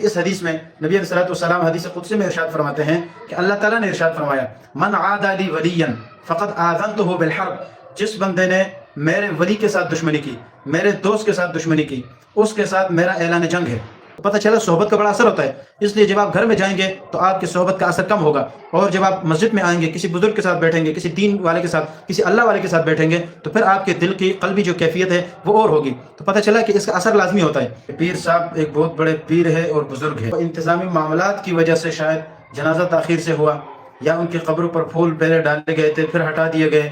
اس حدیث میں نبی علیہ الصلوۃ والسلام حدیث قدسی میں ارشاد فرماتے ہیں کہ اللہ تعالیٰ نے ارشاد فرمایا من عادى لي وليا فقد آذنته بالحرب، جس بندے نے میرے ولی کے ساتھ دشمنی کی، میرے دوست کے ساتھ دشمنی کی، اس کے ساتھ میرا اعلان جنگ ہے۔ پتہ چلا صحبت کا بڑا اثر ہوتا ہے، اس لیے جب آپ گھر میں جائیں گے تو آپ کی صحبت کا اثر کم ہوگا، اور جب آپ مسجد میں آئیں گے کسی بزرگ کے ساتھ بیٹھیں گے، کسی دین والے کے ساتھ، کسی اللہ والے کے ساتھ بیٹھیں گے تو پھر آپ کے دل کی قلبی جو کیفیت ہے وہ اور ہوگی۔ تو پتہ چلا کہ اس کا اثر لازمی ہوتا ہے۔ پیر صاحب ایک بہت بڑے پیر ہے اور بزرگ ہے، انتظامی معاملات کی وجہ سے شاید جنازہ تاخیر سے ہوا، یا ان کی قبروں پر پھول پہلے ڈالے گئے تھے پھر ہٹا دیے گئے،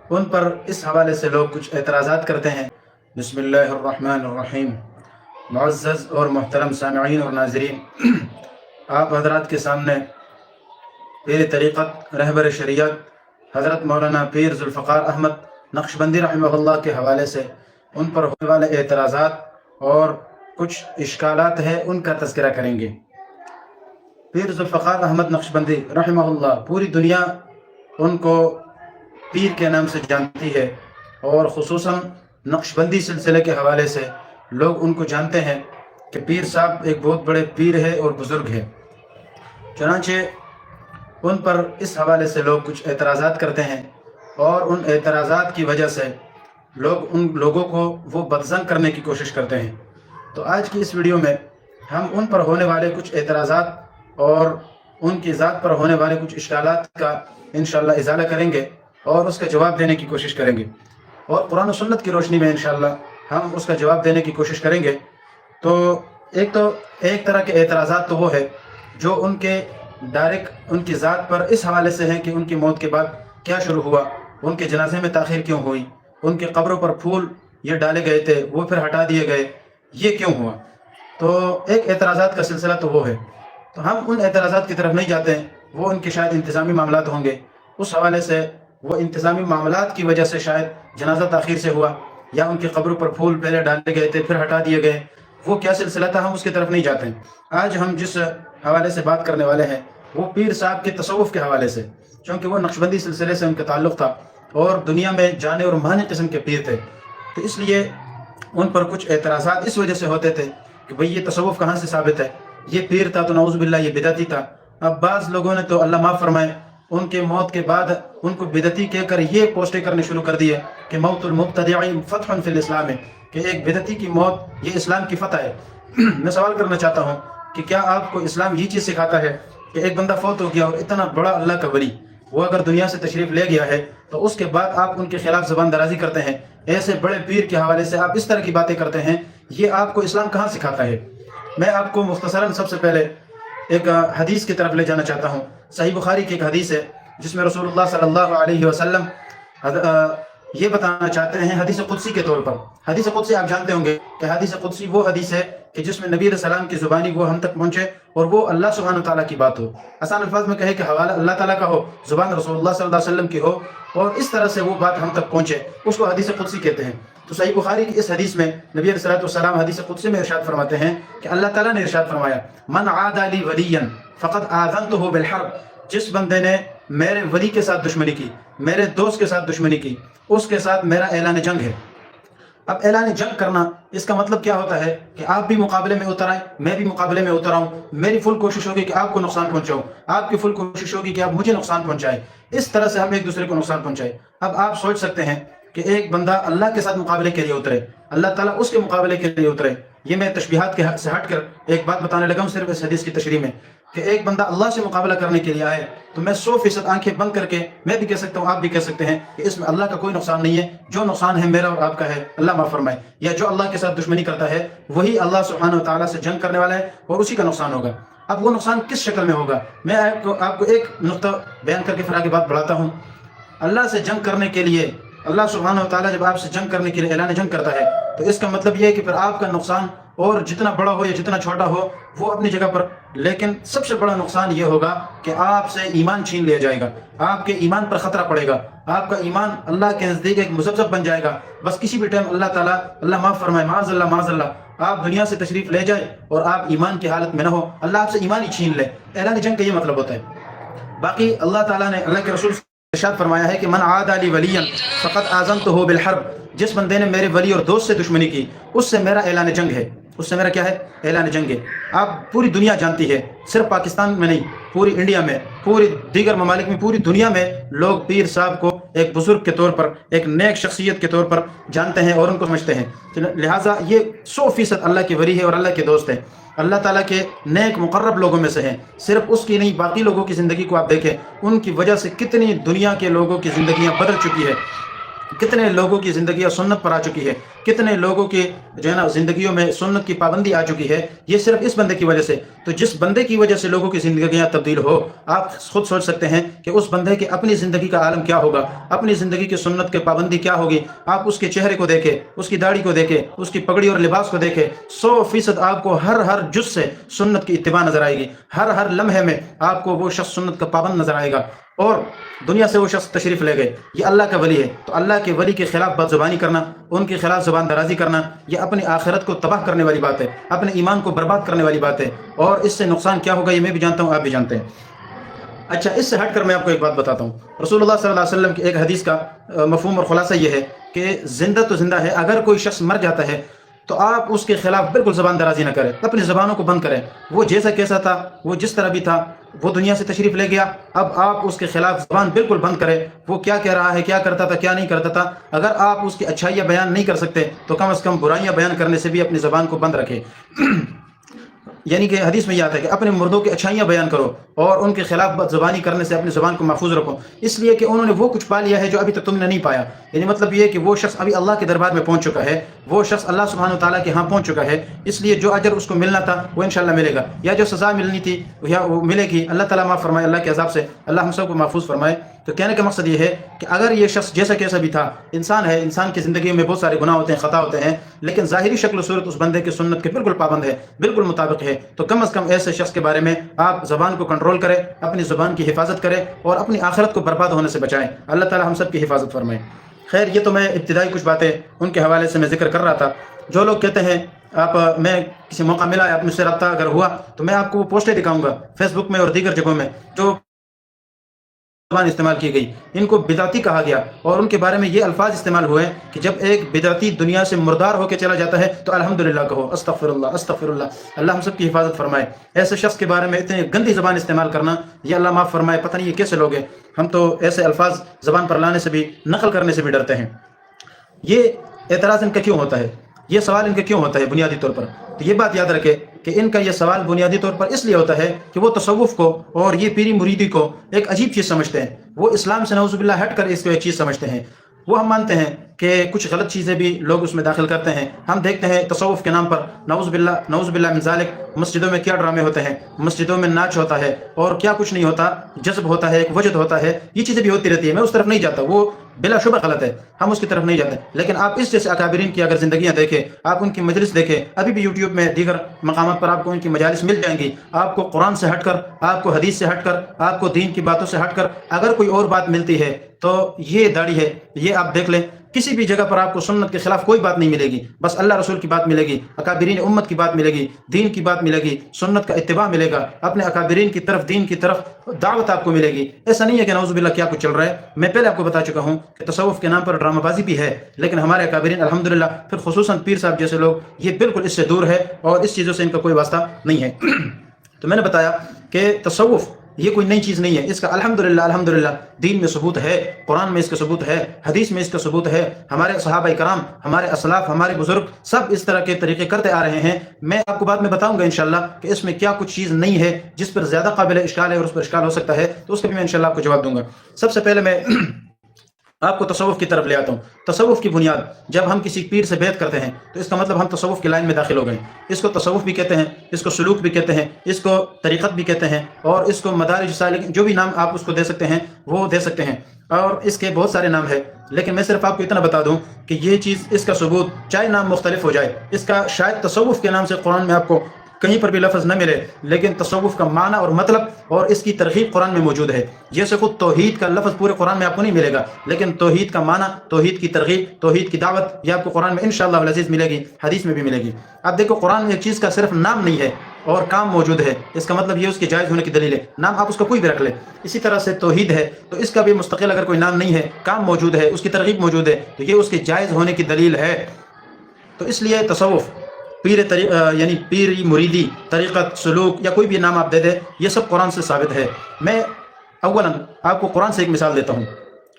ان پر اس حوالے سے لوگ کچھ اعتراضات کرتے ہیں۔ بسم اللہ الرحمن الرحیم۔ معزز اور محترم سامعین اور ناظرین، آپ حضرات کے سامنے پیر طریقت رہبر شریعت حضرت مولانا پیر ذوالفقار احمد نقشبندی رحمہ اللہ کے حوالے سے ان پر ہونے والے اعتراضات اور کچھ اشکالات ہیں ان کا تذکرہ کریں گے۔ پیر ذوالفقار احمد نقشبندی رحمہ اللہ، پوری دنیا ان کو پیر کے نام سے جانتی ہے، اور خصوصاً نقشبندی سلسلے کے حوالے سے لوگ ان کو جانتے ہیں کہ پیر صاحب ایک بہت بڑے پیر ہے اور بزرگ ہے۔ چنانچہ ان پر اس حوالے سے لوگ کچھ اعتراضات کرتے ہیں، اور ان اعتراضات کی وجہ سے لوگ ان لوگوں کو وہ بدظن کرنے کی کوشش کرتے ہیں۔ تو آج کی اس ویڈیو میں ہم ان پر ہونے والے کچھ اعتراضات اور ان کی ذات پر ہونے والے کچھ اشکالات کا انشاءاللہ ازالہ کریں گے اور اس کا جواب دینے کی کوشش کریں گے، اور قرآن و سنت کی روشنی میں انشاءاللہ ہم اس کا جواب دینے کی کوشش کریں گے۔ تو ایک طرح کے اعتراضات تو وہ ہے جو ان کے ڈائریکٹ ان کی ذات پر اس حوالے سے ہیں کہ ان کی موت کے بعد کیا شروع ہوا، ان کے جنازے میں تاخیر کیوں ہوئی، ان کی قبروں پر پھول یہ ڈالے گئے تھے وہ پھر ہٹا دیے گئے، یہ کیوں ہوا۔ تو ایک اعتراضات کا سلسلہ تو وہ ہے، تو ہم ان اعتراضات کی طرف نہیں جاتے ہیں، وہ ان کے شاید انتظامی معاملات ہوں گے، اس حوالے سے وہ انتظامی معاملات کی وجہ سے شاید جنازہ تاخیر سے ہوا، یا ان کی قبروں پر پھول پہلے ڈالے گئے تھے پھر ہٹا دیے گئے، وہ کیا سلسلہ تھا، ہم اس کی طرف نہیں جاتے ہیں۔ آج ہم جس حوالے سے بات کرنے والے ہیں وہ پیر صاحب کے تصوف کے حوالے سے، چونکہ وہ نقشبندی سلسلے سے ان کا تعلق تھا اور دنیا میں جانے اور مانے قسم کے پیر تھے، تو اس لیے ان پر کچھ اعتراضات اس وجہ سے ہوتے تھے کہ بھئی یہ تصوف کہاں سے ثابت ہے، یہ پیر تھا تو نعوذ باللہ یہ بدعتی تھا۔ اب بعض لوگوں نے تو اللہ معاف فرمائے ان کے موت کے بعد ان کو بدعتی کہہ کر یہ پوسٹیں کرنے شروع کر دیے کہ موت المبتدع فتح فی الاسلام ہے، کہ ایک بدعتی کی موت یہ اسلام کی فتح ہے۔ میں سوال کرنا چاہتا ہوں کہ کیا آپ کو اسلام یہ چیز سکھاتا ہے کہ ایک بندہ فوت ہو گیا اور اتنا بڑا اللہ کا ولی وہ اگر دنیا سے تشریف لے گیا ہے تو اس کے بعد آپ ان کے خلاف زبان درازی کرتے ہیں، ایسے بڑے پیر کے حوالے سے آپ اس طرح کی باتیں کرتے ہیں، یہ آپ کو اسلام کہاں سکھاتا ہے؟ میں آپ کو مختصراً سب سے پہلے ایک حدیث کی طرف لے جانا چاہتا ہوں۔ صحیح بخاری کی ایک حدیث ہے جس میں رسول اللہ صلی اللہ علیہ وسلم یہ بتانا چاہتے ہیں حدیث قدسی کے طور پر۔ حدیث قدسی آپ جانتے ہوں گے کہ حدیث قدسی وہ حدیث ہے کہ جس میں نبی علیہ السلام کی زبانی وہ ہم تک پہنچے اور وہ اللہ سبحانہ وتعالیٰ کی بات ہو، آسان الفاظ میں کہے کہ حوالہ اللہ تعالیٰ کا ہو، زبان رسول اللہ صلی اللہ علیہ وسلم کی ہو، اور اس طرح سے وہ بات ہم تک پہنچے، اس کو حدیث قدسی کہتے ہیں۔ تو صحیح بخاری کی اس حدیث میں نبی علیہ الصلوۃ والسلام حدیث قدسی میں ارشاد فرماتے ہیں کہ اللہ تعالیٰ نے ارشاد فرمایا من عادى لي وليا فقد آذنته بالحرب، جس بندے نے میرے ولی کے ساتھ دشمنی کی، میرے دوست کے ساتھ دشمنی کی، اس کے ساتھ میرا اعلان جنگ ہے۔ اب اعلان جنگ کرنا اس کا مطلب کیا ہوتا ہے کہ آپ بھی مقابلے میں اتر آئیں، میں بھی مقابلے میں اتر آؤں، میری فل کوشش ہوگی کہ آپ کو نقصان پہنچاؤں، آپ کی فل کوشش ہوگی کہ آپ مجھے نقصان پہنچائیں، اس طرح سے ہم ایک دوسرے کو نقصان پہنچائیں۔ اب آپ سوچ سکتے ہیں کہ ایک بندہ اللہ کے ساتھ مقابلے کے لیے اترے، اللہ تعالیٰ اس کے مقابلے کے لیے اترے۔ یہ میں تشبیہات کے سے ہٹ کر ایک بات بتانے لگا ہوں صرف اس حدیث کی تشریح میں، کہ ایک بندہ اللہ سے مقابلہ کرنے کے لیے آئے تو میں 100% آنکھیں بند کر کے میں بھی کہہ سکتا ہوں، آپ بھی کہہ سکتے ہیں کہ اس میں اللہ کا کوئی نقصان نہیں ہے، جو نقصان ہے میرا اور آپ کا ہے، اللہ معاف فرمائے۔ یا جو اللہ کے ساتھ دشمنی کرتا ہے وہی اللہ سبحانہ وتعالیٰ سے جنگ کرنے والا ہے اور اسی کا نقصان ہوگا۔ اب وہ نقصان کس شکل میں ہوگا، میں آپ کو ایک نقطہ بیان کر کے پھر آگے بات بڑھاتا ہوں۔ اللہ سے جنگ کرنے کے لیے اللہ سبحانہ وتعالیٰ جب آپ سے جنگ کرنے کے لیے اعلان جنگ کرتا ہے تو اس کا مطلب یہ ہے کہ پھر آپ کا نقصان اور جتنا بڑا ہو یا جتنا چھوٹا ہو وہ اپنی جگہ پر، لیکن سب سے بڑا نقصان یہ ہوگا کہ آپ سے ایمان چھین لیا جائے گا، آپ کے ایمان پر خطرہ پڑے گا، آپ کا ایمان اللہ کے نزدیک ایک مذبذب بن جائے گا۔ بس کسی بھی ٹائم اللہ تعالیٰ اللہ معاف فرمائے معاذ اللہ آپ دنیا سے تشریف لے جائے اور آپ ایمان کی حالت میں نہ ہو، اللہ آپ سے ایمان ہی چھین لے، اعلان جنگ کا یہ مطلب ہوتا ہے۔ باقی اللہ تعالیٰ نے اللہ کے رسول ارشاد فرمایا ہے کہ من عادى لي وليا فقد آذنته بالحرب، جس بندے نے میرے ولی اور دوست سے دشمنی کی اس سے میرا اعلان جنگ ہے۔ اس سے میرا کیا ہے؟ اعلان جنگ ہے۔ آپ پوری دنیا جانتی ہے، صرف پاکستان میں نہیں، پوری انڈیا میں، پوری دیگر ممالک میں، پوری دنیا میں لوگ پیر صاحب کو ایک بزرگ کے طور پر، ایک نیک شخصیت کے طور پر جانتے ہیں اور ان کو سمجھتے ہیں۔ لہٰذا یہ 100% اللہ کے ولی ہے اور اللہ کے دوست ہے، اللہ تعالیٰ کے نیک مقرب لوگوں میں سے ہیں۔ صرف اس کی نہیں، باقی لوگوں کی زندگی کو آپ دیکھیں، ان کی وجہ سے کتنی دنیا کے لوگوں کی زندگیاں بدل چکی ہے، کتنے لوگوں کی زندگیاں سنت پر آ چکی ہے، کتنے لوگوں کی جو ہے نا زندگیوں میں سنت کی پابندی آ چکی ہے، یہ صرف اس بندے کی وجہ سے۔ تو جس بندے کی وجہ سے لوگوں کی زندگیاں تبدیل ہو، آپ خود سوچ سکتے ہیں کہ اس بندے کی اپنی زندگی کا عالم کیا ہوگا، اپنی زندگی کی سنت کی پابندی کیا ہوگی۔ آپ اس کے چہرے کو دیکھیں، اس کی داڑھی کو دیکھیں، اس کی پگڑی اور لباس کو دیکھیں، 100% آپ کو ہر جز سے سنت کی اتباع نظر آئے گی، ہر لمحے میں آپ کو وہ شخص سنت کا پابند نظر آئے گا۔ اور دنیا سے وہ شخص تشریف لے گئے، یہ اللہ کا ولی ہے۔ تو اللہ کے ولی کے خلاف بد زبانی کرنا، ان کے خلاف زبان درازی کرنا، یہ اپنی آخرت کو تباہ کرنے والی بات ہے، اپنے ایمان کو برباد کرنے والی بات ہے، اور اس سے نقصان کیا ہوگا یہ میں بھی جانتا ہوں، آپ بھی جانتے ہیں۔ اچھا، اس سے ہٹ کر میں آپ کو ایک بات بتاتا ہوں۔ رسول اللہ صلی اللہ علیہ وسلم کی ایک حدیث کا مفہوم اور خلاصہ یہ ہے کہ زندہ تو زندہ ہے، اگر کوئی شخص مر جاتا ہے تو آپ اس کے خلاف بالکل زبان درازی نہ کریں، اپنی زبانوں کو بند کریں۔ وہ جیسا کیسا تھا، وہ جس طرح بھی تھا، وہ دنیا سے تشریف لے گیا، اب آپ اس کے خلاف زبان بالکل بند کریں۔ وہ کیا کہہ رہا ہے، کیا کرتا تھا، کیا نہیں کرتا تھا، اگر آپ اس کی اچھائیاں بیان نہیں کر سکتے تو کم از کم برائیاں بیان کرنے سے بھی اپنی زبان کو بند رکھیں۔ یعنی کہ حدیث میں یہ آتا ہے کہ اپنے مردوں کی اچھائیاں بیان کرو اور ان کے خلاف بد زبانی کرنے سے اپنی زبان کو محفوظ رکھو، اس لیے کہ انہوں نے وہ کچھ پا لیا ہے جو ابھی تک تم نے نہیں پایا۔ یعنی مطلب یہ کہ وہ شخص ابھی اللہ کے دربار میں پہنچ چکا ہے، وہ شخص اللہ سبحانہ وتعالیٰ کے ہاں پہنچ چکا ہے، اس لیے جو اجر اس کو ملنا تھا وہ انشاءاللہ ملے گا، یا جو سزا ملنی تھی یا وہ ملے گی۔ اللہ تعالیٰ معاف فرمائے، اللہ کے عذاب سے اللہ ہم سب کو محفوظ فرمائے۔ تو کہنے کا مقصد یہ ہے کہ اگر یہ شخص جیسا کیسا بھی تھا، انسان ہے، انسان کی زندگی میں بہت سارے گناہ ہوتے ہیں، خطا ہوتے ہیں، لیکن ظاہری شکل و صورت اس بندے کی سنت کے بالکل پابند ہے، بالکل مطابق ہے، تو کم از کم ایسے شخص کے بارے میں آپ زبان کو کنٹرول کریں، اپنی زبان کی حفاظت کریں اور اپنی آخرت کو برباد ہونے سے بچائیں۔ اللہ تعالی ہم سب کی حفاظت فرمائے۔ خیر، یہ تو میں ابتدائی کچھ باتیں ان کے حوالے سے میں ذکر کر رہا تھا۔ جو لوگ کہتے ہیں میں کسی موقع ملا، آپ مجھ سے رابطہ اگر ہوا تو میں آپ کو وہ پوسٹیں دکھاؤں گا فیس بک میں اور دیگر جگہوں میں جو زبان استعمال کی گئی، ان کو بدعتی کہا گیا، اور ان کے بارے میں یہ الفاظ استعمال ہوئے کہ جب ایک بدعتی دنیا سے مردار ہو کے چلا جاتا ہے تو الحمدللہ کہو، استغفر اللہ استغفر اللہ، اللہ ہم سب کی حفاظت فرمائے۔ ایسے شخص کے بارے میں اتنی گندی زبان استعمال کرنا، یہ اللہ معاف فرمائے، پتہ نہیں یہ کیسے لوگ ہیں، ہم تو ایسے الفاظ زبان پر لانے سے بھی، نقل کرنے سے بھی ڈرتے ہیں۔ یہ اعتراض ان کا کیوں ہوتا ہے، یہ سوال ان کا کیوں ہوتا ہے بنیادی طور پر؟ تو یہ بات یاد رکھے کہ ان کا یہ سوال بنیادی طور پر اس لیے ہوتا ہے کہ وہ تصوف کو اور یہ پیری مریدی کو ایک عجیب چیز سمجھتے ہیں، وہ اسلام سے نعوذ باللہ ہٹ کر اس کو ایک چیز سمجھتے ہیں۔ وہ ہم مانتے ہیں کہ کچھ غلط چیزیں بھی لوگ اس میں داخل کرتے ہیں، ہم دیکھتے ہیں تصوف کے نام پر نعوذ باللہ من ذالک مسجدوں میں کیا ڈرامے ہوتے ہیں، مسجدوں میں ناچ ہوتا ہے اور کیا کچھ نہیں ہوتا، جذب ہوتا ہے، ایک وجد ہوتا ہے، یہ چیزیں بھی ہوتی رہتی ہے۔ میں اس طرف نہیں جاتا، وہ بلا شبہ غلط ہے، ہم اس کی طرف نہیں جاتے، لیکن آپ اس جیسے اکابرین کی اگر زندگیاں دیکھیں، آپ ان کی مجلس دیکھیں، ابھی بھی یوٹیوب میں دیگر مقامات پر آپ کو ان کی مجالس مل جائیں گی، آپ کو قرآن سے ہٹ کر، آپ کو حدیث سے ہٹ کر، آپ کو دین کی باتوں سے ہٹ کر اگر کوئی اور بات ملتی ہے تو یہ داڑھی ہے، یہ آپ دیکھ لیں، کسی بھی جگہ پر آپ کو سنت کے خلاف کوئی بات نہیں ملے گی، بس اللہ رسول کی بات ملے گی، اکابرین امت کی بات ملے گی، دین کی بات ملے گی، سنت کا اتباع ملے گا، اپنے اکابرین کی طرف، دین کی طرف دعوت آپ کو ملے گی۔ ایسا نہیں ہے کہ نعوذ باللہ کیا کچھ چل رہا ہے۔ میں پہلے آپ کو بتا چکا ہوں کہ تصوف کے نام پر ڈرامہ بازی بھی ہے، لیکن ہمارے اکابرین الحمدللہ، پھر خصوصاً پیر صاحب جیسے لوگ، یہ بالکل اس سے دور ہے اور اس چیزوں سے ان کا کوئی واسطہ نہیں ہے۔ تو میں نے بتایا کہ تصوف یہ کوئی نئی چیز نہیں ہے، اس کا الحمدللہ دین میں ثبوت ہے، قرآن میں اس کا ثبوت ہے، حدیث میں اس کا ثبوت ہے، ہمارے صحابہ کرام، ہمارے اسلاف، ہمارے بزرگ سب اس طرح کے طریقے کرتے آ رہے ہیں۔ میں آپ کو بعد میں بتاؤں گا انشاءاللہ کہ اس میں کیا کچھ چیز نہیں ہے جس پر زیادہ قابل اشکال ہے اور اس پر اشکال ہو سکتا ہے، تو اس کا بھی میں انشاءاللہ آپ کو جواب دوں گا۔ سب سے پہلے میں آپ کو تصوف کی طرف لے آتا ہوں۔ تصوف کی بنیاد، جب ہم کسی پیر سے بیعت کرتے ہیں تو اس کا مطلب ہم تصوف کی لائن میں داخل ہو گئے۔ اس کو تصوف بھی کہتے ہیں، اس کو سلوک بھی کہتے ہیں، اس کو طریقت بھی کہتے ہیں، اور اس کو مدارج سالک، جو بھی نام آپ اس کو دے سکتے ہیں وہ دے سکتے ہیں، اور اس کے بہت سارے نام ہیں، لیکن میں صرف آپ کو اتنا بتا دوں کہ یہ چیز، اس کا ثبوت، چاہے نام مختلف ہو جائے، اس کا شاید تصوف کے نام سے قرآن میں آپ کو کہیں پر بھی لفظ نہ ملے، لیکن تصوف کا معنی اور مطلب اور اس کی ترغیب قرآن میں موجود ہے۔ جیسے خود توحید کا لفظ پورے قرآن میں آپ کو نہیں ملے گا، لیکن توحید کا معنی، توحید کی ترغیب، توحید کی دعوت، یہ آپ کو قرآن میں انشاءاللہ العزیز ملے گی، حدیث میں بھی ملے گی۔ اب دیکھو، قرآن میں ایک چیز کا صرف نام نہیں ہے اور کام موجود ہے، اس کا مطلب یہ اس کے جائز ہونے کی دلیل ہے، نام آپ اس کا کوئی بھی رکھ لیں۔ اسی طرح سے توحید ہے تو اس کا بھی مستقل اگر کوئی نام نہیں ہے، کام موجود ہے، اس کی ترغیب موجود ہے، تو یہ اس کے جائز ہونے کی دلیل ہے۔ تو اس لیے تصوف یعنی پیری مریدی طریقت سلوک یا کوئی بھی نام آپ دے دیں، یہ سب قرآن سے ثابت ہے۔ میں اولا آپ کو قرآن سے ایک مثال دیتا ہوں۔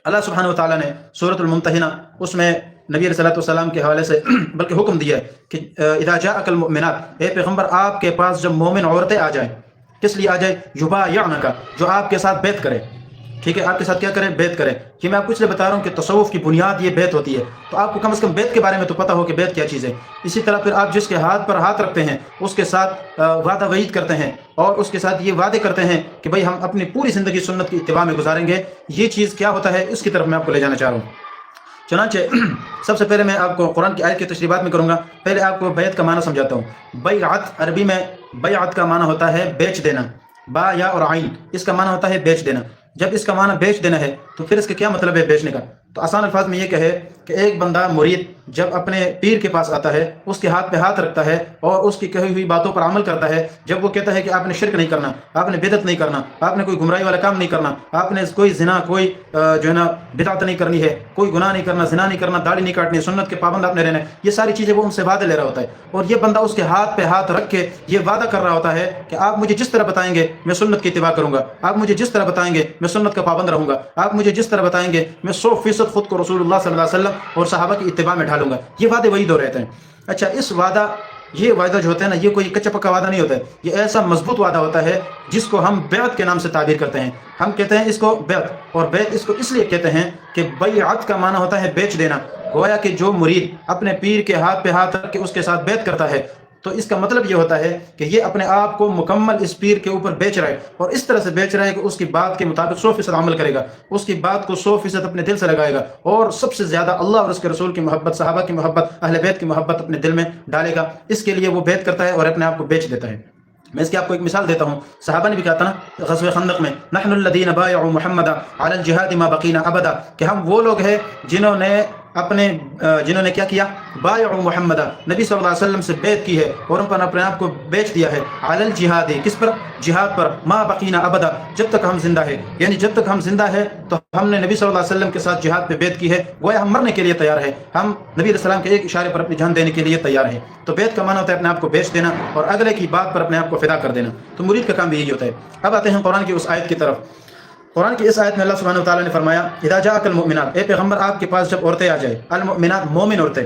اللہ سبحانہ و تعالیٰ نے سورۃ الممتحنہ اس میں نبی علیہ السلام کے حوالے سے بلکہ حکم دیا ہے کہ اذا جاءک المؤمنات، اے پیغمبر آپ کے پاس جب مومن عورتیں آ جائیں، کس لیے آ جائیں؟ یبایعنک، جو آپ کے ساتھ بیعت کرے، ٹھیک ہے، آپ کے ساتھ کیا کریں؟ بیعت کریں۔ یہ میں آپ کو اس لیے بتا رہا ہوں کہ تصوف کی بنیاد یہ بیعت ہوتی ہے، تو آپ کو کم از کم بیعت کے بارے میں تو پتہ ہو کہ بیعت کیا چیز ہے۔ اسی طرح پھر آپ جس کے ہاتھ پر ہاتھ رکھتے ہیں اس کے ساتھ وعدہ وعید کرتے ہیں اور اس کے ساتھ یہ وعدے کرتے ہیں کہ بھئی ہم اپنی پوری زندگی سنت کی اتباع میں گزاریں گے، یہ چیز کیا ہوتا ہے اس کی طرف میں آپ کو لے جانا چاہ رہا ہوں۔ چنانچہ سب سے پہلے میں آپ کو قرآن کی آیت کی تشریحات میں کروں گا، پہلے آپ کو بیعت کا معنی سمجھاتا ہوں۔ بیعت عربی میں بیعت کا معنی ہوتا ہے بیچ دینا، با یا اور عین، اس کا معنی ہوتا ہے بیچ دینا۔ جب اس کا معنی بیچ دینا ہے تو پھر اس کا کیا مطلب ہے بیچنے کا؟ تو آسان الفاظ میں یہ کہے کہ ایک بندہ مرید جب اپنے پیر کے پاس آتا ہے، اس کے ہاتھ پہ ہاتھ رکھتا ہے اور اس کی کہی ہوئی باتوں پر عمل کرتا ہے، جب وہ کہتا ہے کہ آپ نے شرک نہیں کرنا، آپ نے بدعت نہیں کرنا، آپ نے کوئی گمراہی والا کام نہیں کرنا، آپ نے کوئی زنا، کوئی جو ہے نا بدعت نہیں کرنی ہے، کوئی گناہ نہیں کرنا، زنا نہیں کرنا، داڑھی نہیں کاٹنی، سنت کے پابند آپ نے رہنا ہے، یہ ساری چیزیں وہ ان سے وعدے لے رہا ہوتا ہے، اور یہ بندہ اس کے ہاتھ پہ ہاتھ رکھ کے یہ وعدہ کر رہا ہوتا ہے کہ آپ مجھے جس طرح بتائیں گے میں سنت کی اتباع کروں گا، آپ مجھے جس طرح بتائیں گے میں سنت کا پابند رہوں گا، آپ مجھے جس طرح بتائیں گے میں 100% خود کو رسول اللہ صلی اللہ علیہ وسلم اور صحابہ کی اتباع میں ڈھالوں گا۔ یہ وعدے وہی دو رہتے ہیں۔ اچھا، اس وعدہ، یہ وعدہ جو ہوتا ہے نا، یہ کوئی کچا پکا وعدہ نہیں ہوتا ہے، یہ ایسا مضبوط وعدہ ہوتا ہے جس کو ہم بیعت کے نام سے تعبیر کرتے ہیں۔ ہم کہتے ہیں اس کو بیعت، اور بیعت اس کو اس لیے کہتے ہیں کہ بیعت کا معنی ہوتا ہے بیچ دینا۔ گویا کہ جو مرید اپنے پیر کے ہاتھ پہ ہاتھ رکھ کے اس کے ساتھ بیعت کرتا ہے تو اس کا مطلب یہ ہوتا ہے کہ یہ اپنے آپ کو مکمل اس پیر کے اوپر بیچ رہا ہے، اور اس طرح سے بیچ رہا ہے کہ اس کی بات کے مطابق 100% عمل کرے گا، اس کی بات کو 100% اپنے دل سے لگائے گا، اور سب سے زیادہ اللہ اور اس کے رسول کی محبت، صحابہ کی محبت، اہل بیت کی محبت اپنے دل میں ڈالے گا۔ اس کے لیے وہ بیعت کرتا ہے اور اپنے آپ کو بیچ دیتا ہے۔ میں اس کی آپ کو ایک مثال دیتا ہوں۔ صحابہ نے بھی کہا تھا نا غزوہ خندق میں، نحن الذین بایعوا محمدا علی الجہاد ما بقینا ابدا، کہ ہم وہ لوگ ہیں جنہوں نے کیا کیا؟ بایعوا محمدا، نبی صلی اللہ علیہ وسلم سے بیعت کی ہے اور ان پر اپنے آپ کو بیچ دیا ہے، علی الجہاد، کس پر؟ جہاد پر، ما بقینا ابدا، جب تک ہم زندہ ہیں، یعنی جب تک ہم زندہ ہیں تو ہم نے نبی صلی اللہ علیہ وسلم کے ساتھ جہاد پہ بیعت کی ہے، گویا ہم مرنے کے لیے تیار ہیں، ہم نبی علیہ السلام کے ایک اشارے پر اپنی جان دینے کے لیے تیار ہیں۔ تو بیعت کا معنی ہوتا ہے اپنے آپ کو بیچ دینا اور اگلے کی بات پر اپنے آپ کو فدا کر دینا۔ تو مرید کا کام بھی یہی ہوتا ہے۔ اب آتے ہیں قرآن کی اس آیت کی طرف۔ قرآن کی اس آیت میں اللہ سبحانہ و تعالیٰ نے فرمایا، اذا جاءک المؤمنات، اے پیغمبر آپ کے پاس جب عورتیں آ جائیں، المؤمنات، مومن عورتیں،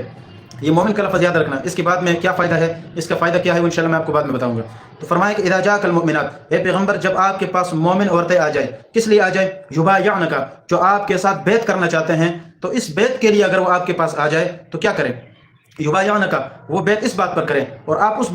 یہ مومن کا لفظ یاد رکھنا، اس کے بعد میں کیا فائدہ ہے، اس کا فائدہ کیا ہے وہ انشاءاللہ میں آپ کو بعد میں بتاؤں گا۔ تو فرمایا کہ اذا جاءک المؤمنات، اے پیغمبر جب آپ کے پاس مومن عورتیں آ جائیں، کس لیے آ جائیں؟ یبایعنک، جو آپ کے ساتھ بیعت کرنا چاہتے ہیں، تو اس بیعت کے لیے اگر وہ آپ کے پاس آ جائے تو کیا کریں؟ یبایعنک، وہ بیعت اس بات پر کریں، اور آپ اس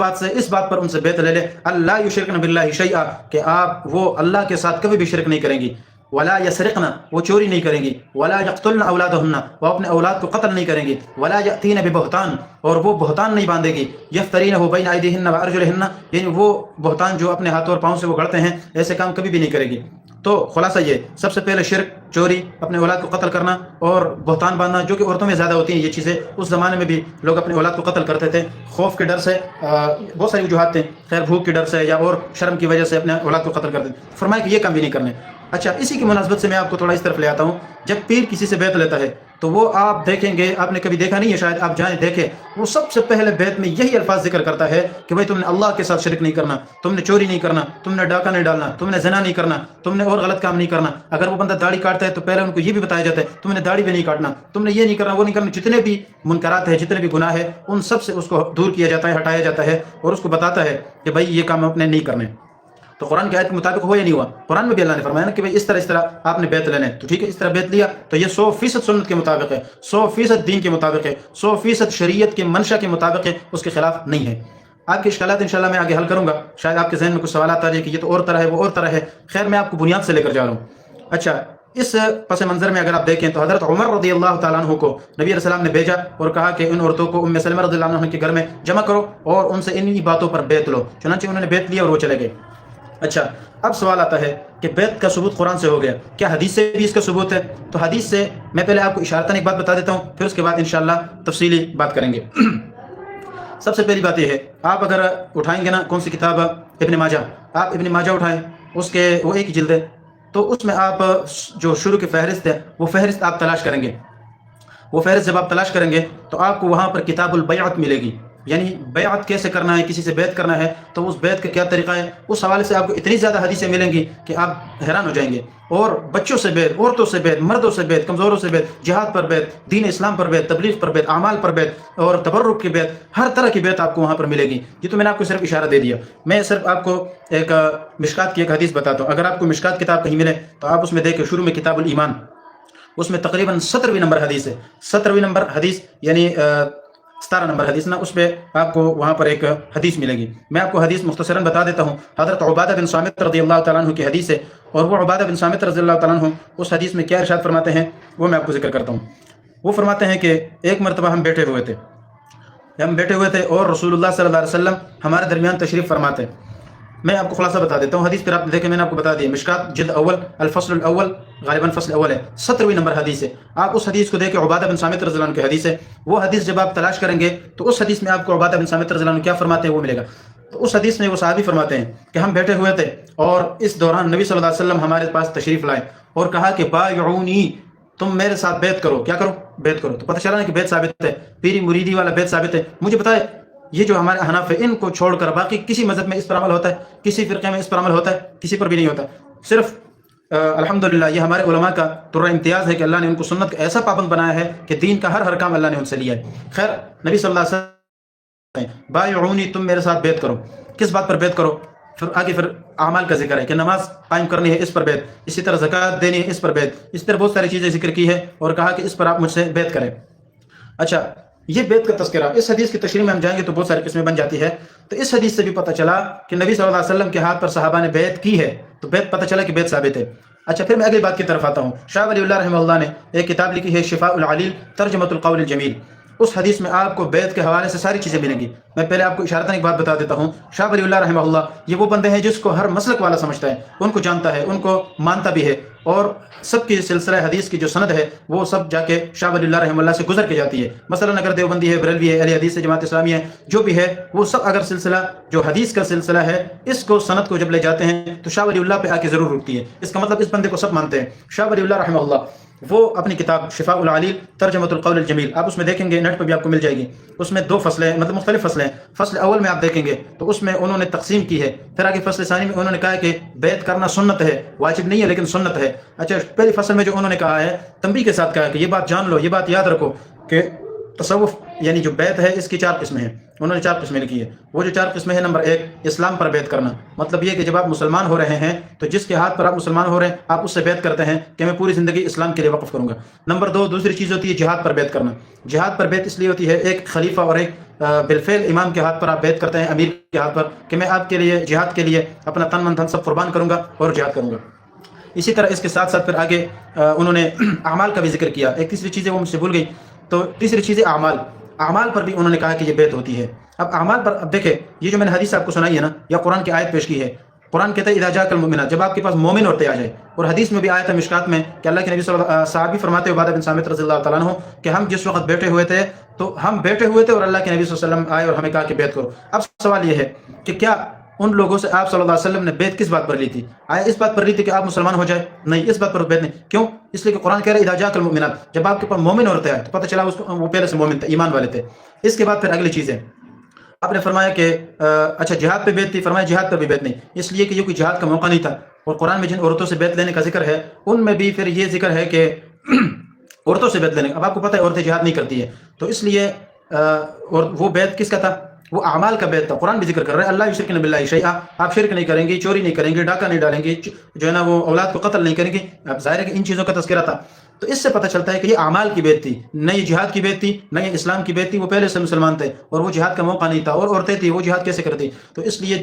بات پر ان سے بیعت لے لیں، اللہ یشرکن باللہ شیئا، کہ آپ وہ اللہ کے ساتھ کبھی بھی شرک نہیں کریں گی، ولا یسرقن، وہ چوری نہیں کریں گی، ولا یقتلن اولادہن، وہ اپنے اولاد کو قتل نہیں کریں گی، ولا یأتین ببہتان، اور وہ بہتان نہیں باندھے گی، یفترینہ بین ایدیہن وارجلہن، یعنی وہ بہتان جو اپنے ہاتھوں اور پاؤں سے وہ گھڑتے ہیں، ایسے کام کبھی بھی نہیں کرے گی۔ تو خلاصہ یہ، سب سے پہلے شرک، چوری، اپنے اولاد کو قتل کرنا اور بہتان باندھنا، جو کہ عورتوں میں زیادہ ہوتی ہیں یہ چیزیں، اس زمانے میں بھی لوگ اپنے اولاد کو قتل کرتے تھے، خوف کے ڈر سے، بہت ساری وجوہات تھے، خیر بھوک کے ڈر سے یا اور شرم کی وجہ سے اپنے اولاد کو قتل کرتے تھے۔ فرمایا کہ یہ کام بھی نہیں کرنے۔ اچھا، اسی کی مناسبت سے میں آپ کو تھوڑا اس طرف لے آتا ہوں۔ جب پیر کسی سے بیعت لیتا ہے تو وہ آپ دیکھیں گے، آپ نے کبھی دیکھا نہیں ہے شاید، آپ جائیں دیکھیں، وہ سب سے پہلے بیعت میں یہی الفاظ ذکر کرتا ہے کہ بھائی تم نے اللہ کے ساتھ شرک نہیں کرنا، تم نے چوری نہیں کرنا، تم نے ڈاکہ نہیں ڈالنا، تم نے زنا نہیں کرنا، تم نے اور غلط کام نہیں کرنا۔ اگر وہ بندہ داڑھی کاٹتا ہے تو پہلے ان کو یہ بھی بتایا جاتا ہے تم نے داڑھی بھی نہیں کاٹنا، تم نے یہ نہیں کرنا، وہ نہیں کرنا، جتنے بھی منکرات ہیں، جتنے بھی گناہ ہیں، ان سب سے اس کو دور کیا جاتا ہے، ہٹایا جاتا ہے، اور اس کو بتاتا ہے کہ بھائی یہ کام اپنے نہیں کرنے۔ تو قرآن کی آیت کے مطابق ہوا یا نہیں ہوا؟ قرآن میں بھی اللہ نے فرمایا نا کہ بھائی اس طرح آپ نے بیعت لینا ہے، تو ٹھیک ہے، اس طرح بیعت لیا تو یہ 100% سنت کے مطابق ہے، 100% دین کے مطابق ہے، 100% شریعت کے منشا کے مطابق ہے، اس کے خلاف نہیں ہے۔ آپ کے اشکالات انشاءاللہ میں آگے حل کروں گا، شاید آپ کے ذہن میں کچھ سوالات آ رہے ہیں کہ یہ تو اور طرح ہے، وہ اور طرح ہے، خیر میں آپ کو بنیاد سے لے کر جا رہا ہوں۔ اچھا، اس پس منظر میں اگر آپ دیکھیں تو حضرت عمر رضی اللہ تعالیٰ عنہ کو نبی علیہ السلام نے بھیجا اور کہا کہ ان عورتوں کو ام سلمہ رضی اللہ عنہ کے گھر میں جمع کرو اور ان سے انہی باتوں پر بیعت لو، چنانچہ انہوں نے بیعت لیا اور وہ چلے گئے۔ اچھا، اب سوال آتا ہے کہ بیعت کا ثبوت قرآن سے ہو گیا، کیا حدیث سے بھی اس کا ثبوت ہے؟ تو حدیث سے میں پہلے آپ کو اشارتاً ایک بات بتا دیتا ہوں، پھر اس کے بعد انشاءاللہ تفصیلی بات کریں گے۔ سب سے پہلی بات یہ ہے، آپ اگر اٹھائیں گے نا کون سی کتاب، ابن ماجہ، آپ ابن ماجہ اٹھائیں، اس کے وہ ایک ہی جلد ہے، تو اس میں آپ جو شروع کی فہرست ہے وہ فہرست آپ تلاش کریں گے۔ وہ فہرست جب آپ تلاش کریں گے تو آپ کو وہاں پر کتاب البیعت ملے گی، یعنی بیعت کیسے کرنا ہے، کسی سے بیعت کرنا ہے تو اس بیعت کا کیا طریقہ ہے، اس حوالے سے آپ کو اتنی زیادہ حدیثیں ملیں گی کہ آپ حیران ہو جائیں گے. اور بچوں سے بیعت، عورتوں سے بیعت، مردوں سے بیعت، کمزوروں سے بیعت، جہاد پر بیعت، دین اسلام پر بیعت، تبلیغ پر بیعت، اعمال پر بیعت اور تبرک کی بیعت، ہر طرح کی بیعت آپ کو وہاں پر ملے گی. یہ تو میں نے آپ کو صرف اشارہ دے دیا. میں صرف آپ کو ایک مشکات کی ایک حدیث بتاتا ہوں. اگر آپ کو مشکات کتاب کہیں ملے تو آپ اس میں دیکھیں، شروع میں کتاب الایمان، اس میں تقریباً 17ویں نمبر حدیث ہے. 17ویں نمبر حدیث یعنی 17 نمبر حدیث نا، اس پہ آپ کو وہاں پر ایک حدیث ملے گی. میں آپ کو حدیث مختصراً بتا دیتا ہوں. حضرت عبادہ بن صامت رضی اللہ تعالیٰ عنہ کی حدیث ہے، اور وہ عبادہ بن صامت رضی اللہ تعالیٰ عنہ اس حدیث میں کیا ارشاد فرماتے ہیں وہ میں آپ کو ذکر کرتا ہوں. وہ فرماتے ہیں کہ ایک مرتبہ ہم بیٹھے ہوئے تھے اور رسول اللہ صلی اللہ علیہ وسلم ہمارے درمیان تشریف فرماتے. میں آپ کو خلاصہ بتا دیتا ہوں حدیث، پھر آپ دیکھیں میں نے آپ کو بتا دیا. مشکات جلد اول الفصل الاول، غالباً فصل اول ہے، 17ویں نمبر حدیث ہے. آپ اس حدیث کو دیکھیں، عبادہ بن صامت رضی اللہ عنہ کی حدیث ہے. وہ حدیث جب آپ تلاش کریں گے تو اس حدیث میں آپ کو عبادہ بن صامت رضی اللہ عنہ کیا فرماتے ہیں وہ ملے گا. تو اس حدیث میں وہ صحابی فرماتے ہیں کہ ہم بیٹھے ہوئے تھے اور اس دوران نبی صلی اللہ علیہ وسلم ہمارے پاس تشریف لائے اور کہا کہ بایعونی، تم میرے ساتھ بیعت کرو. کیا کرو؟ بیعت کرو. تو پتہ چلا نا کہ بیعت ثابت ہے، پیری مریدی والا بیعت ثابت ہے. مجھے پتا ہے یہ جو ہمارے حنف ہے، ان کو چھوڑ کر باقی کسی مذہب میں اس پر عمل ہوتا ہے، کسی فرقے میں اس پر عمل ہوتا ہے، کسی پر بھی نہیں ہوتا. صرف الحمدللہ یہ ہمارے علماء کا ترہ امتیاز ہے کہ اللہ نے ان کو سنت کا ایسا پابند بنایا ہے کہ دین کا ہر کام اللہ نے ان سے لیا ہے. خیر، نبی صلی اللہ علیہ وسلم بایعونی، تم میرے ساتھ بیعت کرو. کس بات پر بیعت کرو؟ پھر آگے پھر اعمال کا ذکر ہے کہ نماز قائم کرنی ہے، اس پر بیعت. اسی طرح زکوٰۃ دینی ہے، اس پر بیعت. اس طرح بہت ساری چیزیں ذکر کی ہے اور کہا کہ اس پر آپ مجھ سے بیعت کریں. اچھا، یہ بیعت کا تذکرہ، اس حدیث کی تشریح میں ہم جائیں گے تو بہت ساری قسمیں بن جاتی ہے. تو اس حدیث سے بھی پتہ چلا کہ نبی صلی اللہ علیہ وسلم کے ہاتھ پر صحابہ نے بیعت کی ہے، تو بیعت پتہ چلا کہ بیعت ثابت ہے. اچھا، پھر میں اگلی بات کی طرف آتا ہوں. شاہ ولی اللہ رحمہ اللہ نے ایک کتاب لکھی ہے شفاء العلیل ترجمۃ القول الجمیل. اس حدیث میں آپ کو بیعت کے حوالے سے ساری چیزیں ملیں گی. میں پہلے آپ کو اشارتاً ایک بات بتا دیتا ہوں. شاہ ولی اللہ رحمہ اللہ یہ وہ بندے ہیں جس کو ہر مسلک والا سمجھتا ہے، ان کو جانتا ہے، ان کو مانتا بھی ہے، اور سب کی سلسلہ حدیث کی جو سند ہے وہ سب جا کے شاہ ولی اللہ رحمہ اللہ سے گزر کے جاتی ہے. مثلا اگر دیوبندی ہے، بریلوی ہے، اہل حدیث ہے، جماعت اسلامی ہے، جو بھی ہے وہ سب اگر سلسلہ جو حدیث کا سلسلہ ہے اس کو سند کو جب لے جاتے ہیں تو شاہ ولی اللہ پہ آ کے ضرور رکتی ہے. اس کا مطلب اس بندے کو سب مانتے ہیں. شاہ ولی اللہ رحمہ اللہ وہ اپنی کتاب شفاء العلیل ترجمۃ القول الجمیل، آپ اس میں دیکھیں گے، نیٹ پہ بھی آپ کو مل جائے گی. اس میں 2 فصلیں ہیں، مطلب مختلف فصلیں ہیں. فصل اول میں آپ دیکھیں گے تو اس میں انہوں نے تقسیم کی ہے. پھر آگے فصل ثانی میں انہوں نے کہا ہے کہ بیعت کرنا سنت ہے، واجب نہیں ہے لیکن سنت ہے. اچھا، پہلی فصل میں جو انہوں نے کہا ہے، تنبیہ کے ساتھ کہا ہے کہ یہ بات جان لو، یہ بات یاد رکھو کہ تصوف یعنی جو بیعت ہے اس کی 4 قسمیں ہیں. انہوں نے 4 قسمیں لکھی ہے. وہ جو 4 قسمیں ہیں، نمبر 1 اسلام پر بیعت کرنا. مطلب یہ کہ جب آپ مسلمان ہو رہے ہیں تو جس کے ہاتھ پر آپ مسلمان ہو رہے ہیں آپ اس سے بیعت کرتے ہیں کہ میں پوری زندگی اسلام کے لیے وقف کروں گا. نمبر 2 دوسری چیز ہوتی ہے جہاد پر بیعت کرنا. جہاد پر بیعت اس لیے ہوتی ہے، ایک خلیفہ اور ایک بالفعل امام کے ہاتھ پر آپ بیعت کرتے ہیں، امیر کے ہاتھ پر، کہ میں آپ کے لیے جہاد کے لیے اپنا تن من دھن سب قربان کروں گا اور جہاد کروں گا. اسی طرح اس کے ساتھ ساتھ پھر آگے انہوں نے اعمال کا بھی ذکر کیا. ایک تیسری چیز ہے وہ مجھ سے بھول گئی، تو تیسری چیز ہے اعمال. اعمال پر بھی انہوں نے کہا کہ یہ بیعت ہوتی ہے. اب اعمال پر اب دیکھیں، یہ جو میں نے حدیث آپ کو سنائی ہے نا، یا قرآن کی آیت پیش کی ہے. قرآن کہتا ہے اذا جاءک المؤمنات، جب آپ کے پاس مومن عورتیں آ جائے. اور حدیث میں بھی آیا تھا مشکات میں کہ اللہ کے نبی صحابی فرماتے عبادہ بن صامت رضی اللہ تعالیٰ عنہ کہ ہم جس وقت بیٹھے ہوئے تھے اور اللہ کے نبی صلی اللہ علیہ وسلم آئے اور ہمیں کہا کہ بیعت کرو. اب سوال یہ ہے کہ کیا ان لوگوں سے آپ صلی اللہ علیہ وسلم نے بیعت کس بات پر لی تھی؟ آیا اس بات پر لی تھی کہ آپ مسلمان ہو جائے؟ نہیں، اس بات پر بیعت نہیں. کیوں؟ اس لیے کہ قرآن کہہ رہا ہے اذا جاءک المؤمنات، جب آپ کے پاس مومن عورتیں آئے تو پتہ چلا وہ پہلے سے مومن تھے، ایمان والے تھے. اس کے بعد پھر اگلی چیز ہے، آپ نے فرمایا کہ اچھا جہاد پہ بیعت تھی. فرمایا جہاد پر بھی بیعت نہیں، اس لیے کہ یہ کوئی جہاد کا موقع نہیں تھا. اور قرآن میں جن عورتوں سے بیعت لینے کا ذکر ہے ان میں بھی پھر یہ ذکر ہے کہ عورتوں سے بیعت لینے کا. اب آپ کو پتہ ہے عورتیں جہاد نہیں کرتی ہے، تو اس لیے اور وہ بیعت کس کا تھا؟ وہ اعمال کا بیعت تھا. قرآن بھی ذکر کر رہا ہے اللہ یشرکن باللہ شیئا، آپ شرک نہیں کریں گے، چوری نہیں کریں گے، ڈاکہ نہیں ڈالیں گے، جو ہے نا وہ اولاد کو قتل نہیں کریں گے. اب ظاہر ہے کہ ان چیزوں کا تذکرہ تھا. تو اس سے پتہ چلتا ہے کہ یہ اعمال کی بیعت تھی، نہ یہ جہاد کی بیعت تھی، نہ یہ اسلام کی بیعت تھی. وہ پہلے سے مسلمان تھے اور وہ جہاد کا موقع نہیں تھا، اور عورتیں تھیں، وہ جہاد کیسے کرتی؟ تو اس لیے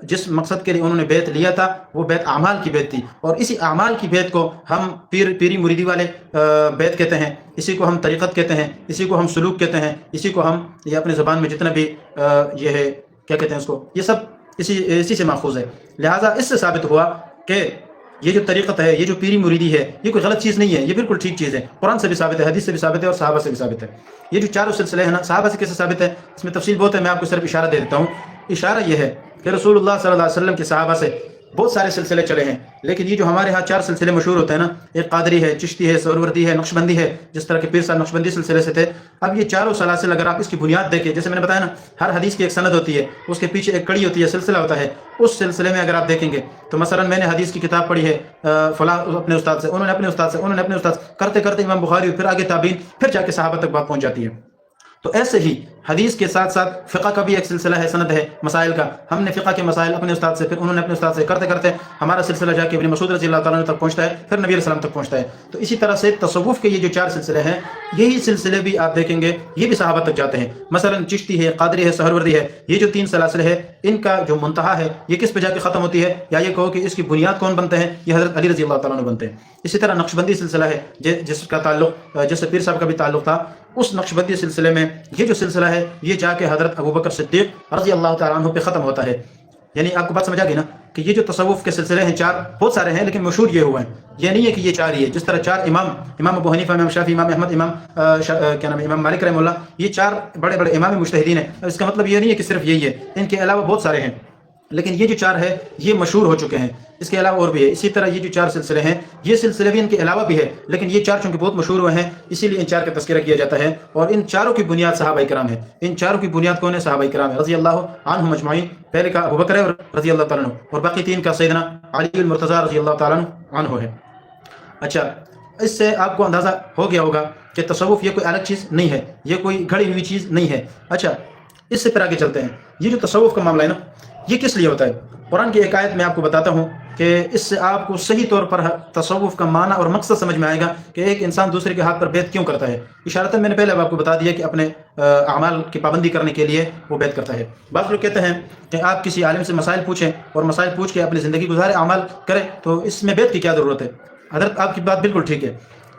جس مقصد کے لیے انہوں نے بیعت لیا تھا وہ بیعت اعمال کی بیعت تھی. اور اسی اعمال کی بیعت کو ہم پیری مریدی والے بیعت کہتے ہیں، اسی کو ہم طریقت کہتے ہیں، اسی کو ہم سلوک کہتے ہیں، اسی کو ہم یہ اپنے زبان میں جتنا بھی یہ ہے کیا کہتے ہیں اس کو، یہ سب اسی سے ماخوذ ہے. لہٰذا اس سے ثابت ہوا کہ یہ جو طریقت ہے، یہ جو پیری مریدی ہے، یہ کوئی غلط چیز نہیں ہے، یہ بالکل ٹھیک چیز ہے. قرآن سے بھی ثابت ہے، حدیث سے بھی ثابت ہے، اور صحابہ سے بھی ثابت ہے. یہ جو 4 سلسلے ہیں نا، صحابہ سے کیسے ثابت ہے اس میں تفصیل بہت ہے، میں آپ کو صرف اشارہ دے دیتا ہوں. اشارہ یہ ہے کہ رسول اللہ صلی اللہ علیہ وسلم کے صحابہ سے بہت سارے سلسلے چلے ہیں، لیکن یہ جو ہمارے ہاں 4 سلسلے مشہور ہوتے ہیں نا، ایک قادری ہے، چشتی ہے، سہروردی ہے، نقشبندی ہے، جس طرح کے پیر صاحب نقشبندی سلسلے سے تھے. اب یہ چاروں سلاسل اگر آپ اس کی بنیاد دیکھیں، جیسے میں نے بتایا نا، ہر حدیث کی ایک سند ہوتی ہے، اس کے پیچھے ایک کڑی ہوتی ہے، سلسلہ ہوتا ہے. اس سلسلے میں اگر آپ دیکھیں گے تو مثلا میں نے حدیث کی کتاب پڑھی ہے فلاں اپنے استاد سے، انہوں نے اپنے استاد سے، انہوں نے اپنے استاد سے، کرتے کرتے امام بخاری، پھر آگے تابعین، پھر جا کے صحابہ تک بات پہنچ جاتی ہے. تو ایسے ہی حدیث کے ساتھ ساتھ فقہ کا بھی ایک سلسلہ ہے، سند ہے مسائل کا. ہم نے فقہ کے مسائل اپنے استاد سے، پھر انہوں نے اپنے استاد سے، کرتے کرتے ہمارا سلسلہ جا کے ابن مسعود رضی اللہ تعالیٰ عنہ تک پہنچتا ہے، پھر نبی علیہ السلام تک پہنچتا ہے. تو اسی طرح سے تصوف کے یہ جو 4 سلسلے ہیں، یہی سلسلے بھی آپ دیکھیں گے یہ بھی صحابہ تک جاتے ہیں. مثلا چشتی ہے، قادری ہے، سہروردی ہے، یہ جو 3 سلاسل ہے، ان کا جو منتہا ہے یہ کس پہ جا کے ختم ہوتی ہے، یا یہ کہو کہ اس کی بنیاد کون بنتے ہیں، یہ حضرت علی رضی اللہ تعالیٰ عنہ بنتے ہیں. اسی طرح نقشبندی سلسلہ ہے، جس کا تعلق جس سے پیر صاحب کا بھی تعلق تھا، اس نقشبندی سلسلے میں یہ جو سلسلہ ہے یہ جا کے حضرت ابوبکر صدیق رضی اللہ تعالیٰ عنہ پہ ختم ہوتا ہے. یعنی آپ کو بات سمجھ آ گئی نا کہ یہ جو تصوف کے سلسلے ہیں 4 بہت سارے ہیں، لیکن مشہور یہ ہوئے ہیں. یہ نہیں ہے کہ یہ 4 ہی ہے. جس طرح 4 امام ابو حنیفہ، امام شافعی، امام احمد، امام مالک رحمہ اللہ، یہ 4 بڑے بڑے امام مجتہدین ہیں. اس کا مطلب یہ نہیں ہے کہ صرف یہی ہے، ان کے علاوہ بہت سارے ہیں، لیکن یہ جو 4 ہے یہ مشہور ہو چکے ہیں. اس کے علاوہ اور بھی ہے. اسی طرح یہ جو 4 سلسلے ہیں، یہ سلسلے بھی ان کے علاوہ بھی ہے، لیکن یہ 4 چونکہ بہت مشہور ہوئے ہیں، اسی لیے ان 4 کا تذکرہ کیا جاتا ہے. اور ان 4 کی بنیاد صحابہ کرام ہے. ان 4 کی بنیاد کون ہے؟ صحابہ کرام ہے رضی اللہ عنہم اجمعین. پہلے کا ابوبکر ہے رضی اللہ تعالیٰ عنہ، اور باقی 3 کا سیدنا علی المرتضیٰ رضی اللہ تعالیٰ عنہ ہے. اچھا، اس سے آپ کو اندازہ ہو گیا ہوگا کہ تصوف یہ کوئی الگ چیز نہیں ہے، یہ کوئی گھڑی ہوئی چیز نہیں ہے. اچھا، اس سے پھر آگے چلتے ہیں. یہ جو تصوف کا معاملہ ہے نا، یہ کس لیے ہوتا ہے؟ قرآن کی ایک آیت میں آپ کو بتاتا ہوں کہ اس سے آپ کو صحیح طور پر تصوف کا معنی اور مقصد سمجھ میں آئے گا کہ ایک انسان دوسرے کے ہاتھ پر بیعت کیوں کرتا ہے. اشارتاً میں نے پہلے آپ کو بتا دیا کہ اپنے اعمال کی پابندی کرنے کے لیے وہ بیعت کرتا ہے. بعض لوگ کہتے ہیں کہ آپ کسی عالم سے مسائل پوچھیں اور مسائل پوچھ کے اپنی زندگی گزارے، اعمال کریں، تو اس میں بیعت کی کیا ضرورت ہے؟ حضرت آپ کی بات بالکل ٹھیک ہے،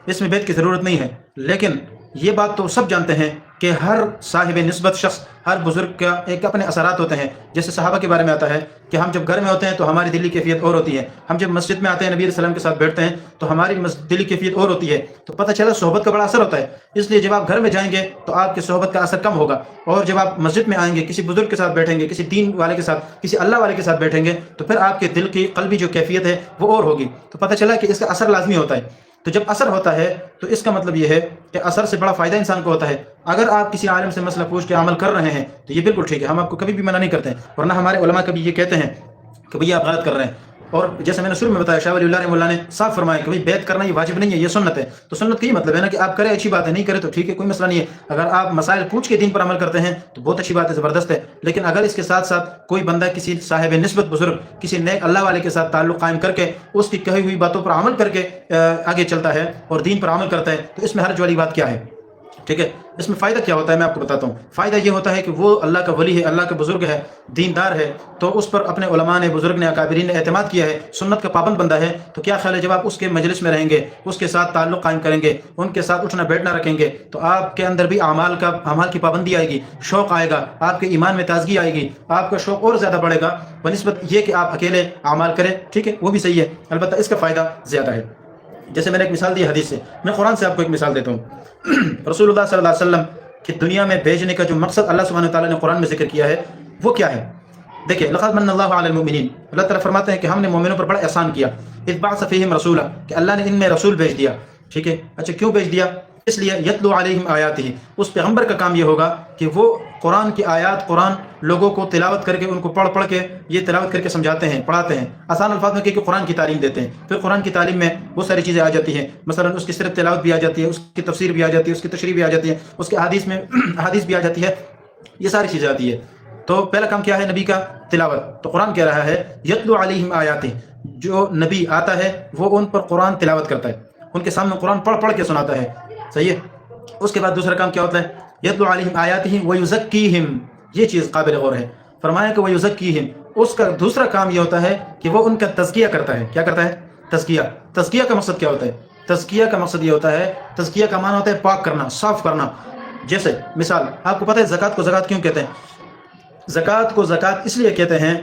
اس میں بیعت کی ضرورت نہیں ہے. لیکن یہ بات تو سب جانتے ہیں کہ ہر صاحب نسبت شخص، ہر بزرگ کا ایک اپنے اثرات ہوتے ہیں. جیسے صحابہ کے بارے میں آتا ہے کہ ہم جب گھر میں ہوتے ہیں تو ہماری دلی کیفیت اور ہوتی ہے، ہم جب مسجد میں آتے ہیں نبی علیہ السلام کے ساتھ بیٹھتے ہیں تو ہماری دلی کیفیت اور ہوتی ہے. تو پتہ چلا صحبت کا بڑا اثر ہوتا ہے. اس لیے جب آپ گھر میں جائیں گے تو آپ کی صحبت کا اثر کم ہوگا، اور جب آپ مسجد میں آئیں گے، کسی بزرگ کے ساتھ بیٹھیں گے، کسی دین والے کے ساتھ، کسی اللہ والے کے ساتھ بیٹھیں گے، تو پھر آپ کے دل کی قلبی جو کیفیت ہے وہ اور ہوگی. تو پتہ چلا کہ اس کا اثر لازمی ہوتا ہے. تو جب اثر ہوتا ہے تو اس کا مطلب یہ ہے کہ اثر سے بڑا فائدہ انسان کو ہوتا ہے. اگر آپ کسی عالم سے مسئلہ پوچھ کے عمل کر رہے ہیں تو یہ بالکل ٹھیک ہے، ہم آپ کو کبھی بھی منع نہیں کرتے ہیں، ورنہ ہمارے علماء کبھی یہ کہتے ہیں کہ بھئی آپ غلط کر رہے ہیں. اور جیسے میں نے شروع میں بتایا، شاہ ولی اللہ رحمہ اللہ نے صاف فرمایا کہ بیعت کرنا یہ واجب نہیں ہے، یہ سنت ہے. تو سنت کا یہ مطلب ہے نا کہ آپ کریں اچھی بات ہے، نہیں کریں تو ٹھیک ہے، کوئی مسئلہ نہیں ہے. اگر آپ مسائل پوچھ کے دین پر عمل کرتے ہیں تو بہت اچھی بات ہے، زبردست ہے. لیکن اگر اس کے ساتھ ساتھ کوئی بندہ کسی صاحب نسبت بزرگ، کسی نیک اللہ والے کے ساتھ تعلق قائم کر کے اس کی کہی ہوئی باتوں پر عمل کر کے آگے چلتا ہے اور دین پر عمل کرتا ہے، تو اس میں حرج والی بات کیا ہے؟ ٹھیک ہے. اس میں فائدہ کیا ہوتا ہے میں آپ کو بتاتا ہوں. فائدہ یہ ہوتا ہے کہ وہ اللہ کا ولی ہے، اللہ کا بزرگ ہے، دیندار ہے، تو اس پر اپنے علماء نے، بزرگ نے، اکابرین نے اعتماد کیا ہے، سنت کا پابند بندہ ہے. تو کیا خیال ہے جب آپ اس کے مجلس میں رہیں گے، اس کے ساتھ تعلق قائم کریں گے، ان کے ساتھ اٹھنا بیٹھنا رکھیں گے، تو آپ کے اندر بھی اعمال کی پابندی آئے گی، شوق آئے گا، آپ کے ایمان میں تازگی آئے گی، آپ کا شوق اور زیادہ بڑھے گا بنسبت یہ کہ آپ اکیلے اعمال کریں. ٹھیک ہے، وہ بھی صحیح ہے، البتہ اس کا فائدہ زیادہ ہے. جیسے میں نے ایک مثال دی حدیث سے، میں قرآن سے آپ کو ایک مثال دیتا ہوں. رسول اللہ صلی اللہ علیہ وسلم کی دنیا میں بھیجنے کا جو مقصد اللہ سبحانہ وتعالیٰ نے قرآن میں ذکر کیا ہے وہ کیا ہے؟ دیکھیں، لقد من اللہ علی المؤمنین، اللہ تعالیٰ فرماتے ہیں کہ ہم نے مومنوں پر بڑا احسان کیا. اذ بعث فیہم رسولا، کہ اللہ نے ان میں رسول بھیج دیا. ٹھیک ہے. اچھا، کیوں بھیج دیا؟ اس لیے یتلو علیہم آیاتہ، اس پیغمبر کا کام یہ ہوگا کہ وہ قرآن کی آیات، قرآن لوگوں کو تلاوت کر کے، ان کو پڑھ کے یہ تلاوت کر کے سمجھاتے ہیں، پڑھاتے ہیں، آسان الفاظ میں کہ قرآن کی تعلیم دیتے ہیں. پھر قرآن کی تعلیم میں بہت ساری چیزیں آ جاتی ہیں، مثلا اس کی صرف تلاوت بھی آ جاتی ہے، اس کی تفسیر بھی آ جاتی ہے، اس کی تشریح بھی آ جاتی ہے، اس کے احادیث بھی آ جاتی ہے، یہ ساری چیزیں آتی ہے. تو پہلا کام کیا ہے نبی کا؟ تلاوت. تو قرآن کہہ رہا ہے یتلو علیہم آیاتہ، جو نبی آتا ہے وہ ان پر قرآن تلاوت کرتا ہے، ان کے سامنے قرآن پڑھ کے سناتا ہے. صحیح ہے. اس کے بعد دوسرا کام کیا ہوتا ہے؟ یتلو علیہم آیاتہ ویزکیہم، یہ چیز قابل غور ہے. فرمایا کہ ویزکیہم، اس کا دوسرا کام یہ ہوتا ہے کہ وہ ان کا تزکیہ کرتا ہے. کیا کرتا ہے؟ تزکیہ. تزکیہ کا مقصد کیا ہوتا ہے؟ تزکیہ کا مقصد یہ ہوتا ہے، تزکیہ کا معنی ہوتا ہے پاک کرنا، صاف کرنا. جیسے مثال، آپ کو پتہ ہے زکوٰۃ کو زکوٰۃ کیوں کہتے ہیں؟ زکوٰۃ کو زکوٰۃ اس لیے کہتے ہیں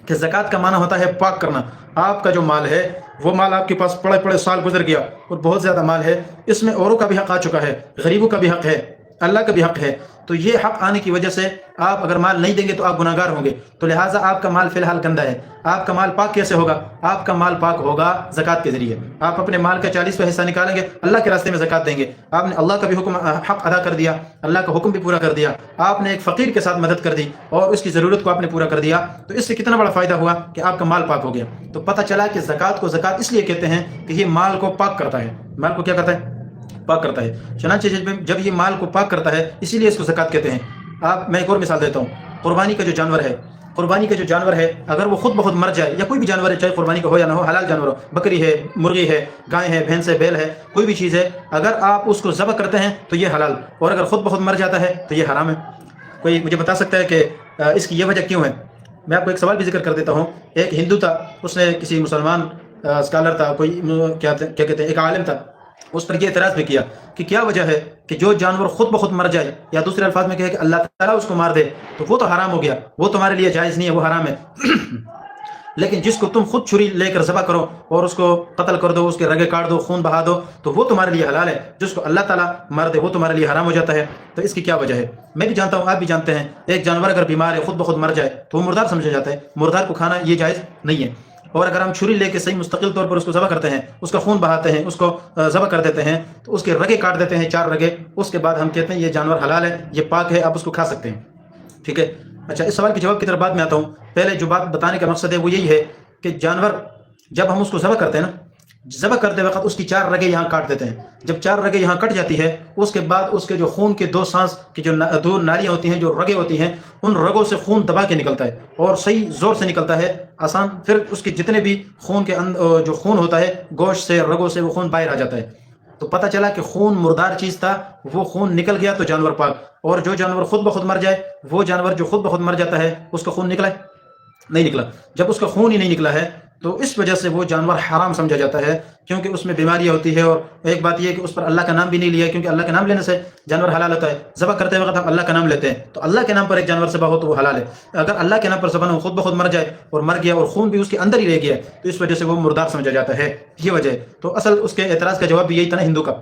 کہ زکوٰۃ کا معنی ہوتا ہے پاک کرنا. آپ کا جو مال ہے، وہ مال آپ کے پاس پڑے سال گزر گیا اور بہت زیادہ مال ہے، اس میں اوروں کا بھی حق آ چکا ہے، غریبوں کا بھی حق ہے، اللہ کا بھی حق ہے. تو یہ حق آنے کی وجہ سے آپ اگر مال نہیں دیں گے تو آپ گناہگار ہوں گے. تو لہٰذا آپ کا مال فی الحال گندا ہے. آپ کا مال پاک کیسے ہوگا؟ آپ کا مال پاک ہوگا زکوٰۃ کے ذریعے. آپ اپنے مال کا 40واں حصہ نکالیں گے, اللہ کے راستے میں زکوٰۃ دیں گے. آپ نے اللہ کا بھی حق ادا کر دیا, اللہ کا حکم بھی پورا کر دیا. آپ نے ایک فقیر کے ساتھ مدد کر دی اور اس کی ضرورت کو آپ نے پورا کر دیا. تو اس سے کتنا بڑا فائدہ ہوا کہ آپ کا مال پاک ہو گیا. تو پتہ چلا کہ زکوٰۃ کو زکوٰۃ اس لیے کہتے ہیں کہ یہ مال کو پاک کرتا ہے. مال کو کیا کرتا ہے؟ پاک کرتا ہے. چنانچہ جب یہ مال کو پاک کرتا ہے اسی لیے اس کو زکوٰۃ کہتے ہیں. میں ایک اور مثال دیتا ہوں. قربانی کا جو جانور ہے, قربانی کا جو جانور ہے اگر وہ خود بخود مر جائے, یا کوئی بھی جانور ہے چاہے قربانی کا ہو یا نہ ہو, حلال جانور ہو, بکری ہے, مرغی ہے, گائے ہے, بھینس ہے, بیل ہے, کوئی بھی چیز ہے, اگر آپ اس کو ذبح کرتے ہیں تو یہ حلال, اور اگر خود بخود مر جاتا ہے تو یہ حرام ہے. کوئی مجھے بتا سکتا ہے کہ اس کی یہ وجہ کیوں ہے؟ میں آپ کو ایک سوال بھی ذکر کر دیتا ہوں. ایک ہندو تھا, اس نے کسی مسلمان اسکالر تھا, کوئی کیا کہتے ہیں, ایک عالم تھا, اس پر یہ اعتراض بھی کیا کہ کیا وجہ ہے کہ جو جانور خود بخود مر جائے, یا دوسرے الفاظ میں کہے کہ اللہ تعالیٰ اس کو مار دے, تو وہ تو حرام ہو گیا, وہ تمہارے لیے جائز نہیں ہے, وہ حرام ہے. لیکن جس کو تم خود چھری لے کر ذبح کرو اور اس کو قتل کر دو, اس کے رگے کاٹ دو, خون بہا دو, تو وہ تمہارے لیے حلال ہے. جس کو اللہ تعالیٰ مار دے وہ تمہارے لیے حرام ہو جاتا ہے. تو اس کی کیا وجہ ہے؟ میں بھی جانتا ہوں, آپ بھی جانتے ہیں, ایک جانور اگر بیمار ہے, خود بخود مر جائے تو وہ مردار سمجھا جاتا ہے. مردار کو کھانا یہ جائز نہیں ہے. اور اگر ہم چھری لے کے صحیح مستقل طور پر اس کو ذبح کرتے ہیں, اس کا خون بہاتے ہیں, اس کو ذبح کر دیتے ہیں, تو اس کے رگے کاٹ دیتے ہیں, 4 رگے, اس کے بعد ہم کہتے ہیں یہ جانور حلال ہے, یہ پاک ہے, آپ اس کو کھا سکتے ہیں. ٹھیک ہے. اچھا, اس سوال کے جواب کی طرف بعد میں آتا ہوں. پہلے جو بات بتانے کا مقصد ہے وہ یہی ہے کہ جانور جب ہم اس کو ذبح کرتے ہیں نا, ذبح کرتے وقت اس کی 4 رگیں یہاں کاٹ دیتے ہیں. جب 4 رگیں یہاں کٹ جاتی ہے, اس کے بعد اس کے جو خون کے 2 سانس کی جو 2 نالیاں ہوتی ہیں, جو رگیں ہوتی ہیں, ان رگوں سے خون دبا کے نکلتا ہے اور صحیح زور سے نکلتا ہے, آسان. پھر اس کے جتنے بھی خون کے جو خون ہوتا ہے گوشت سے, رگوں سے, وہ خون باہر آ جاتا ہے. تو پتہ چلا کہ خون مردار چیز تھا, وہ خون نکل گیا تو جانور پاک. اور جو جانور خود بخود مر جائے, وہ جانور جو خود بخود مر جاتا ہے, اس کا خون نکلا ہے؟ نہیں نکلا. جب اس کا خون ہی نہیں نکلا ہے تو اس وجہ سے وہ جانور حرام سمجھا جاتا ہے, کیونکہ اس میں بیماریاں ہوتی ہے. اور ایک بات یہ ہے کہ اس پر اللہ کا نام بھی نہیں لیا, کیونکہ اللہ کا نام لینے سے جانور حلال ہوتا ہے. ذبح کرتے وقت ہم اللہ کا نام لیتے ہیں, تو اللہ کے نام پر ایک جانور ذبح ہو تو وہ حلال ہے. اگر اللہ کے نام پر ذبح ہو, خود بخود مر جائے اور مر گیا اور خون بھی اس کے اندر ہی رہ گیا, تو اس وجہ سے وہ مردار سمجھا جاتا ہے. یہ وجہ ہے. تو اصل اس کے اعتراض کا جواب بھی یہی تھا نا ہندو کا.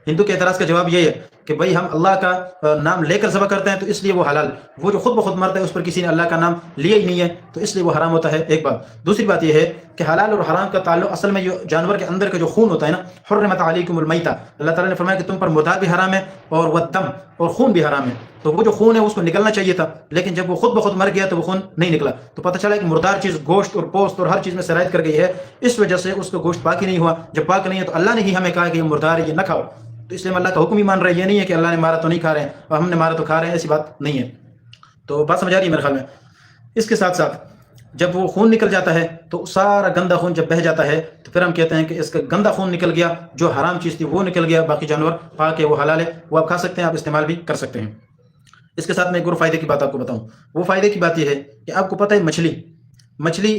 ہندو کے اعتراض کا جواب یہ ہے کہ بھائی ہم اللہ کا نام لے کر ذبح کرتے ہیں تو اس لیے وہ حلال. وہ جو خود بخود مرتا ہے اس پر کسی نے اللہ کا نام لیا ہی نہیں ہے, تو اس لیے وہ حرام ہوتا ہے. ایک بات. دوسری بات یہ ہے کہ حلال اور حرام کا تعلق اصل میں جو جانور کے اندر کا جو خون ہوتا ہے نا, حرمت علیکم المیتہ, اللہ تعالیٰ نے فرمایا کہ تم پر مردار بھی حرام ہے اور والدم, اور خون بھی حرام ہے. تو وہ جو خون ہے اس کو نکلنا چاہیے تھا, لیکن جب وہ خود بخود مر گیا تو وہ خون نہیں نکلا. تو پتہ چلا کہ مردار چیز گوشت اور پوست اور ہر چیز میں سرایت کر گئی ہے, اس وجہ سے اس کا گوشت پاک ہی نہیں ہوا. جب پاک نہیں ہے تو اللہ نے ہی ہمیں کہا کہ یہ مردار ہے, یہ نہ کھاؤ. تو اس لیے ہم اللہ کا حکم ہی مان رہے ہیں. یہ نہیں ہے کہ اللہ نے مارا تو نہیں کھا رہے ہیں اور ہم نے مارا تو کھا رہے ہیں, ایسی بات نہیں ہے. تو بات سمجھ آ رہی ہے میرے خیال میں. اس کے ساتھ ساتھ جب وہ خون نکل جاتا ہے تو سارا گندا خون جب بہہ جاتا ہے تو پھر ہم کہتے ہیں کہ اس کا گندا خون نکل گیا, جو حرام چیز تھی وہ نکل گیا, باقی جانور پاک ہے, وہ حلال ہے, وہ آپ کھا سکتے ہیں, آپ استعمال بھی کر سکتے ہیں. اس کے ساتھ میں ایک اور فائدے کی بات آپ کو بتاؤں. وہ فائدے کی بات یہ ہے کہ آپ کو پتہ ہے مچھلی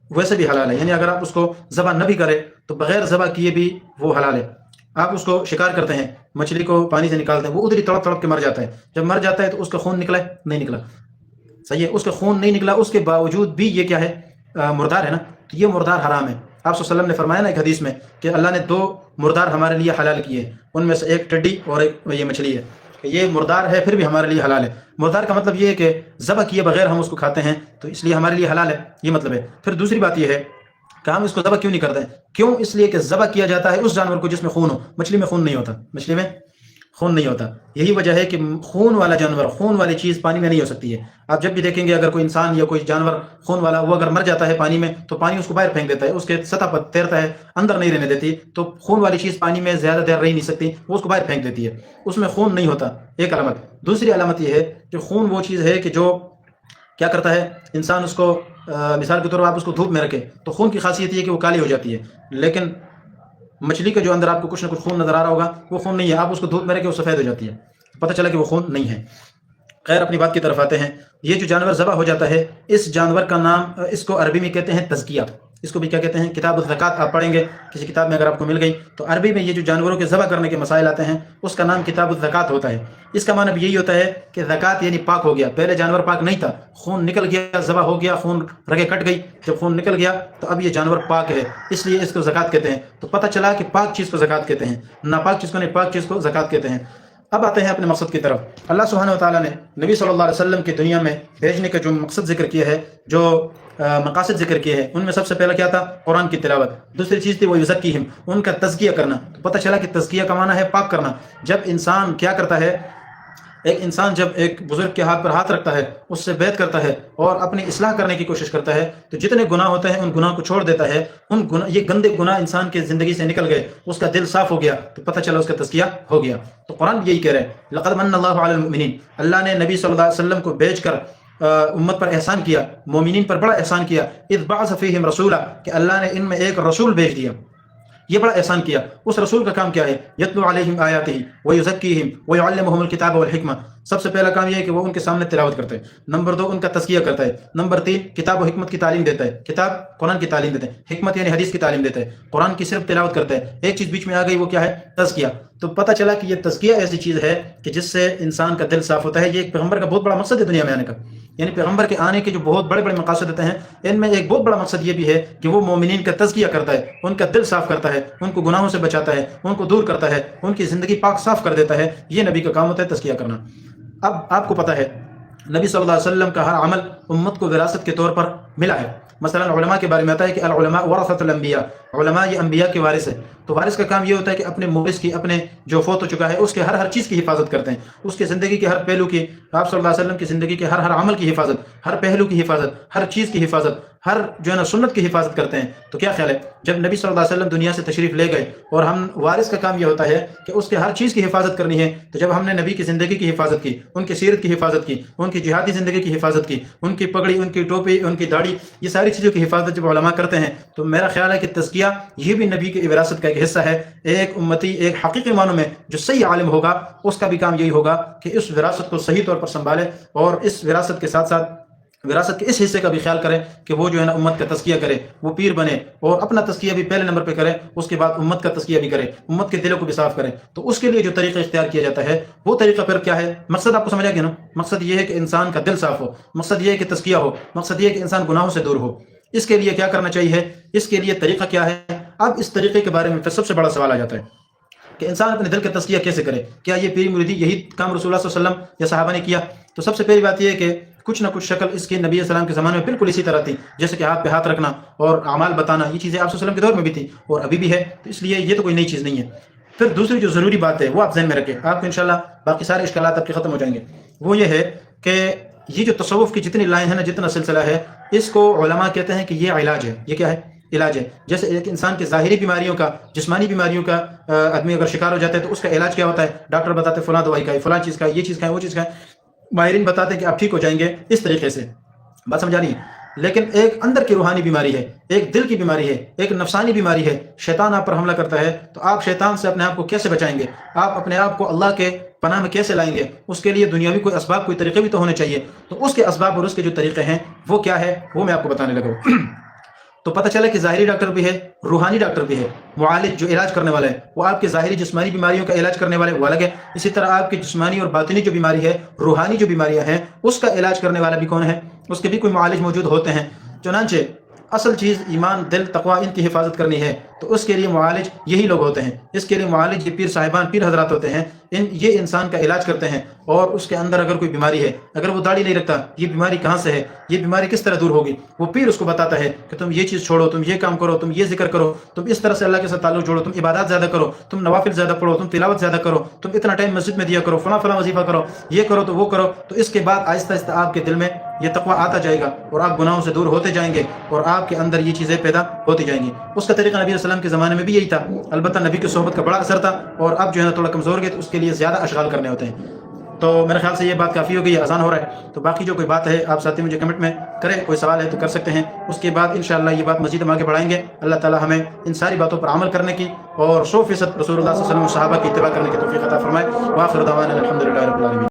ویسے بھی حلال ہے. یعنی اگر آپ اس کو ذبح نہ بھی کریں تو بغیر ذبح کیے بھی وہ حلال ہے. آپ اس کو شکار کرتے ہیں, مچھلی کو پانی سے نکالتے ہیں, وہ ادھر ہی تڑپ تڑپ کے مر جاتا ہے. جب مر جاتا ہے تو اس کا خون نکلا ہے؟ نہیں نکلا. صحیح ہے, اس کا خون نہیں نکلا, اس کے باوجود بھی یہ کیا ہے, مردار ہے نا. تو یہ مردار حرام ہے. آپ صلی اللہ علیہ وسلم نے فرمایا نا ایک حدیث میں کہ اللہ نے 2 مردار ہمارے لیے حلال کیے, ان میں سے ایک ٹڈی اور ایک یہ مچھلی ہے, کہ یہ مردار ہے پھر بھی ہمارے لیے حلال ہے. مردار کا مطلب یہ ہے کہ ذبح کیے بغیر ہم اس کو کھاتے ہیں, تو اس لیے ہمارے لیے حلال ہے, یہ مطلب ہے. پھر دوسری بات یہ ہے کہ ہم اس کو ذبح کیوں نہیں کرتے ہیں. کیوں؟ اس لیے کہ ذبح کیا جاتا ہے اس جانور کو جس میں خون ہو. مچھلی میں خون نہیں ہوتا, مچھلی میں خون نہیں ہوتا. یہی وجہ ہے کہ خون والا جانور, خون والی چیز پانی میں نہیں ہو سکتی ہے. آپ جب بھی دیکھیں گے اگر کوئی انسان یا کوئی جانور خون والا, وہ اگر مر جاتا ہے پانی میں تو پانی اس کو باہر پھینک دیتا ہے, اس کے سطح پر تیرتا ہے, اندر نہیں رہنے دیتی. تو خون والی چیز پانی میں زیادہ دیر رہ نہیں سکتی, وہ اس کو باہر پھینک دیتی ہے, اس میں خون نہیں ہوتا. ایک علامت. دوسری علامت یہ ہے کہ خون وہ چیز ہے کہ جو کیا کرتا ہے, انسان اس کو مثال کے طور پر آپ اس کو دھوپ میں رکھیں تو خون کی خاصیت یہ ہے کہ وہ کالی ہو جاتی ہے. لیکن مچھلی کے جو اندر آپ کو کچھ نہ کچھ خون نظر آ رہا ہوگا, وہ خون نہیں ہے. آپ اس کو دھوپ میں رکھیں وہ سفید ہو جاتی ہے, پتہ چلا کہ وہ خون نہیں ہے. خیر, اپنی بات کی طرف آتے ہیں. یہ جو جانور ذبح ہو جاتا ہے, اس جانور کا نام, اس کو عربی میں کہتے ہیں تزکیہ. اس کو بھی کیا کہتے ہیں, کتاب الزکوٰۃ. آپ پڑھیں گے کسی کتاب میں اگر آپ کو مل گئی تو عربی میں یہ جو جانوروں کے ذبح کرنے کے مسائل آتے ہیں اس کا نام کتاب الزکوٰۃ ہوتا ہے. اس کا معنی بھی یہی ہوتا ہے کہ زکوٰۃ یعنی پاک ہو گیا. پہلے جانور پاک نہیں تھا, خون نکل گیا, ذبح ہو گیا, خون رگیں کٹ گئی, جب خون نکل گیا تو اب یہ جانور پاک ہے, اس لیے اس کو زکوٰۃ کہتے ہیں. تو پتہ چلا کہ پاک چیز کو زکوٰۃ کہتے ہیں, ناپاک چیز کو نہیں, پاک چیز کو زکوٰۃ کہتے ہیں. اب آتے ہیں اپنے مقصد کی طرف۔ اللہ سبحانہ و تعالیٰ نے نبی صلی اللہ علیہ وسلم کی دنیا میں بھیجنے کا جو مقصد ذکر کیا ہے، جو مقاصد ذکر کیے ہیں، ان میں سب سے پہلا کیا تھا؟ قرآن کی تلاوت۔ دوسری چیز تھی وہ یزکیہم، ان کا تزکیہ کرنا۔ تو پتہ چلا کہ تزکیہ کا معنی ہے پاک کرنا۔ جب انسان کیا کرتا ہے، ایک انسان جب ایک بزرگ کے ہاتھ پر ہاتھ رکھتا ہے، اس سے بیعت کرتا ہے اور اپنی اصلاح کرنے کی کوشش کرتا ہے، تو جتنے گناہ ہوتے ہیں ان گناہ کو چھوڑ دیتا ہے۔ یہ گندے گناہ انسان کے زندگی سے نکل گئے، اس کا دل صاف ہو گیا، تو پتہ چلا اس کا تزکیہ ہو گیا۔ تو قرآن یہی کہہ رہا ہے، لقد من اللہ علی المؤمنین، اللہ نے نبی صلی اللہ علیہ وسلم کو بھیج کر امت پر احسان کیا، مومنین پر بڑا احسان کیا۔ اذ بعث فیہم رسولا، کہ اللہ نے ان میں ایک رسول بھیج دیا، یہ بڑا احسان کیا۔ اس رسول کا کام کیا ہے؟ یتلو علیہم آیاتہ ویزکیہم ویعلمہم الکتاب والحکمہ۔ سب سے پہلا کام یہ ہے کہ وہ ان کے سامنے تلاوت کرتا ہے۔ نمبر 2 ان کا تزکیہ کرتا ہے۔ نمبر 3 کتاب و حکمت کی تعلیم دیتا ہے، کتاب قرآن کی تعلیم دیتا ہے، حکمت یعنی حدیث کی تعلیم دیتا ہے، قرآن کی صرف تلاوت کرتا ہے۔ ایک چیز بیچ میں آ گئی، وہ کیا ہے؟ تزکیہ۔ تو پتہ چلا کہ یہ تزکیہ ایسی چیز ہے کہ جس سے انسان کا دل صاف ہوتا ہے۔ یہ ایک پیغمبر کا بہت بڑا مقصد ہے دنیا میں آنے کا، یعنی پیغمبر کے آنے کے جو بہت بڑے بڑے مقاصد ہوتے ہیں، ان میں ایک بہت بڑا مقصد یہ بھی ہے کہ وہ مومنین کا تزکیہ کرتا ہے، ان کا دل صاف کرتا ہے، ان کو گناہوں سے بچاتا ہے، ان کو دور کرتا ہے، ان کی زندگی پاک صاف کر دیتا ہے۔ یہ نبی کا کام ہوتا ہے، تزکیہ کرنا۔ اب آپ کو پتہ ہے نبی صلی اللہ علیہ وسلم کا ہر عمل امت کو وراثت کے طور پر ملا ہے۔ مثلا علماء کے بارے میں آتا ہے کہ العلماء ورثۃ الانبیاء، علماء یہ انبیاء کے وارث ہیں۔ تو وارث کا کام یہ ہوتا ہے کہ اپنے مورث کی، اپنے جو فوت ہو چکا ہے اس کے ہر چیز کی حفاظت کرتے ہیں، اس کے زندگی کے ہر پہلو کی، آپ صلی اللہ علیہ وسلم کی زندگی کے ہر عمل کی حفاظت، ہر پہلو کی حفاظت، ہر چیز کی حفاظت، ہر جو ہے نا سنت کی حفاظت کرتے ہیں۔ تو کیا خیال ہے جب نبی صلی اللہ علیہ وسلم دنیا سے تشریف لے گئے اور ہم وارث کا کام یہ ہوتا ہے کہ اس کے ہر چیز کی حفاظت کرنی ہے، تو جب ہم نے نبی کی زندگی کی حفاظت کی، ان کی سیرت کی حفاظت کی، ان کی جہادی زندگی کی حفاظت کی، ان کی پگڑی، ان کی ٹوپی، ان کی داڑھی، یہ ساری چیزوں کی حفاظت جب علماء کرتے ہیں، تو میرا خیال ہے کہ تزکیہ یہ بھی نبی کی وراثت کا ایک حصہ ہے۔ ایک امتی، ایک حقیقی معنوں میں جو صحیح عالم ہوگا، اس کا بھی کام یہی ہوگا کہ اس وراثت کو صحیح طور پر سنبھالے، اور اس وراثت کے ساتھ ساتھ وراثت کے اس حصے کا بھی خیال کرے کہ وہ جو ہے نا امت کا تزکیہ کرے، وہ پیر بنے، اور اپنا تزکیہ بھی پہلے نمبر پہ کرے، اس کے بعد امت کا تزکیہ بھی کرے، امت کے دلوں کو بھی صاف کرے۔ تو اس کے لیے جو طریقہ اختیار کیا جاتا ہے، وہ طریقہ پھر کیا ہے؟ مقصد آپ کو سمجھ آ گیا نا؟ مقصد یہ ہے کہ انسان کا دل صاف ہو، مقصد یہ ہے کہ تزکیہ ہو، مقصد یہ ہے کہ انسان گناہوں سے دور ہو۔ اس کے لیے کیا کرنا چاہیے؟ اس کے لیے طریقہ کیا ہے؟ اب اس طریقے کے بارے میں پھر سب سے بڑا سوال آ جاتا ہے کہ انسان اپنے دل کا تزکیہ کیسے کرے؟ کیا یہ پیری مریدی یہی کام رسول اللہ صلی اللہ علیہ وسلم یا صحابہ نے کیا؟ تو سب سے پہلی بات یہ ہے کہ کچھ نہ کچھ شکل اس کی نبی السلام کے زمانے میں بالکل اسی طرح تھی، جیسے کہ ہاتھ پہ ہاتھ رکھنا اور اعمال بتانا، یہ چیزیں آپ صلی اللہ علیہ وسلم کے دور میں بھی تھی اور ابھی بھی ہے، تو اس لیے یہ تو کوئی نئی چیز نہیں ہے۔ پھر دوسری جو ضروری بات ہے وہ آپ ذہن میں رکھیں، آپ کو انشاءاللہ باقی سارے اشکالات آپ کے ختم ہو جائیں گے۔ وہ یہ ہے کہ یہ جو تصوف کی جتنی لائن ہے نا، جتنا سلسلہ ہے، اس کو علماء کہتے ہیں کہ یہ علاج ہے۔ یہ کیا ہے؟ علاج ہے۔ جیسے ایک انسان کے ظاہری بیماریوں کا، جسمانی بیماریوں کا آدمی اگر شکار ہو جاتا ہے تو اس کا علاج کیا ہوتا ہے؟ ڈاکٹر بتاتے ہیں فلاں دوائی کھائیں، فلاں چیز کھائیں، یہ چیز کھائیں، وہ چیز کھائیں، ماہرین بتاتے ہیں کہ آپ ٹھیک ہو جائیں گے اس طریقے سے۔ بات سمجھا رہی ہے؟ لیکن ایک اندر کی روحانی بیماری ہے، ایک دل کی بیماری ہے، ایک نفسانی بیماری ہے، شیطان آپ پر حملہ کرتا ہے، تو آپ شیطان سے اپنے آپ کو کیسے بچائیں گے؟ آپ اپنے آپ کو اللہ کے پناہ میں کیسے لائیں گے؟ اس کے لیے دنیاوی کوئی اسباب، کوئی طریقے بھی تو ہونے چاہیے۔ تو اس کے اسباب اور اس کے جو طریقے ہیں وہ کیا ہے، وہ میں آپ کو بتانے لگا ہوں۔ تو پتہ چلا کہ ظاہری ڈاکٹر بھی ہے، روحانی ڈاکٹر بھی ہے۔ معالج جو علاج کرنے والا ہے وہ آپ کے ظاہری جسمانی بیماریوں کا علاج کرنے والے وہ الگ ہے، اسی طرح آپ کی جسمانی اور باطنی جو بیماری ہے، روحانی جو بیماریاں ہیں، اس کا علاج کرنے والا بھی کون ہے؟ اس کے بھی کوئی معالج موجود ہوتے ہیں۔ چنانچہ اصل چیز ایمان، دل، تقوی، ان کی حفاظت کرنی ہے تو اس کے لیے معالج یہی لوگ ہوتے ہیں۔ اس کے لیے معالج یہ پیر صاحبان، پیر حضرات ہوتے ہیں، یہ انسان کا علاج کرتے ہیں، اور اس کے اندر اگر کوئی بیماری ہے، اگر وہ داڑھی نہیں رکھتا، یہ بیماری کہاں سے ہے، یہ بیماری کس طرح دور ہوگی، وہ پیر اس کو بتاتا ہے کہ تم یہ چیز چھوڑو، تم یہ کام کرو، تم یہ ذکر کرو، تم اس طرح سے اللہ کے ساتھ تعلق جوڑو، تم عبادات زیادہ کرو، تم نوافل زیادہ پڑھو، تم تلاوت زیادہ کرو، تم اتنا ٹائم مسجد میں دیا کرو، فلاں فلاں وظیفہ کرو، یہ کرو تو وہ کرو۔ تو اس کے بعد آہستہ آہستہ آپ کے دل میں یہ تقوی آتا جائے گا اور آپ گناہوں سے دور ہوتے جائیں گے اور آپ کے اندر یہ چیزیں پیدا ہوتی جائیں گی۔ اس کا طریقہ نبی علیہ السلام کے زمانے میں بھی یہی تھا، البتہ نبی کی صحبت کا بڑا اثر تھا، اور اب جو ہے نا تھوڑا کمزور گئے تو اس کے لیے زیادہ اشغال کرنے ہوتے ہیں۔ تو میرے خیال سے یہ بات کافی ہو گئی ہے، اذان ہو رہا ہے، تو باقی جو کوئی بات ہے آپ ساتھی مجھے کمنٹ میں کریں، کوئی سوال ہے تو کر سکتے ہیں، اس کے بعد انشاءاللہ یہ بات مزید ہم آگے بڑھائیں گے۔ اللہ تعالی ہمیں ان ساری باتوں پر عمل کرنے کی اور 100% رسول اللہ صلی اللہ علیہ وسلم صحابہ کی اتباع کرنے کی توفیق عطا فرمائے۔ وآخر دعوانا الحمدللہ۔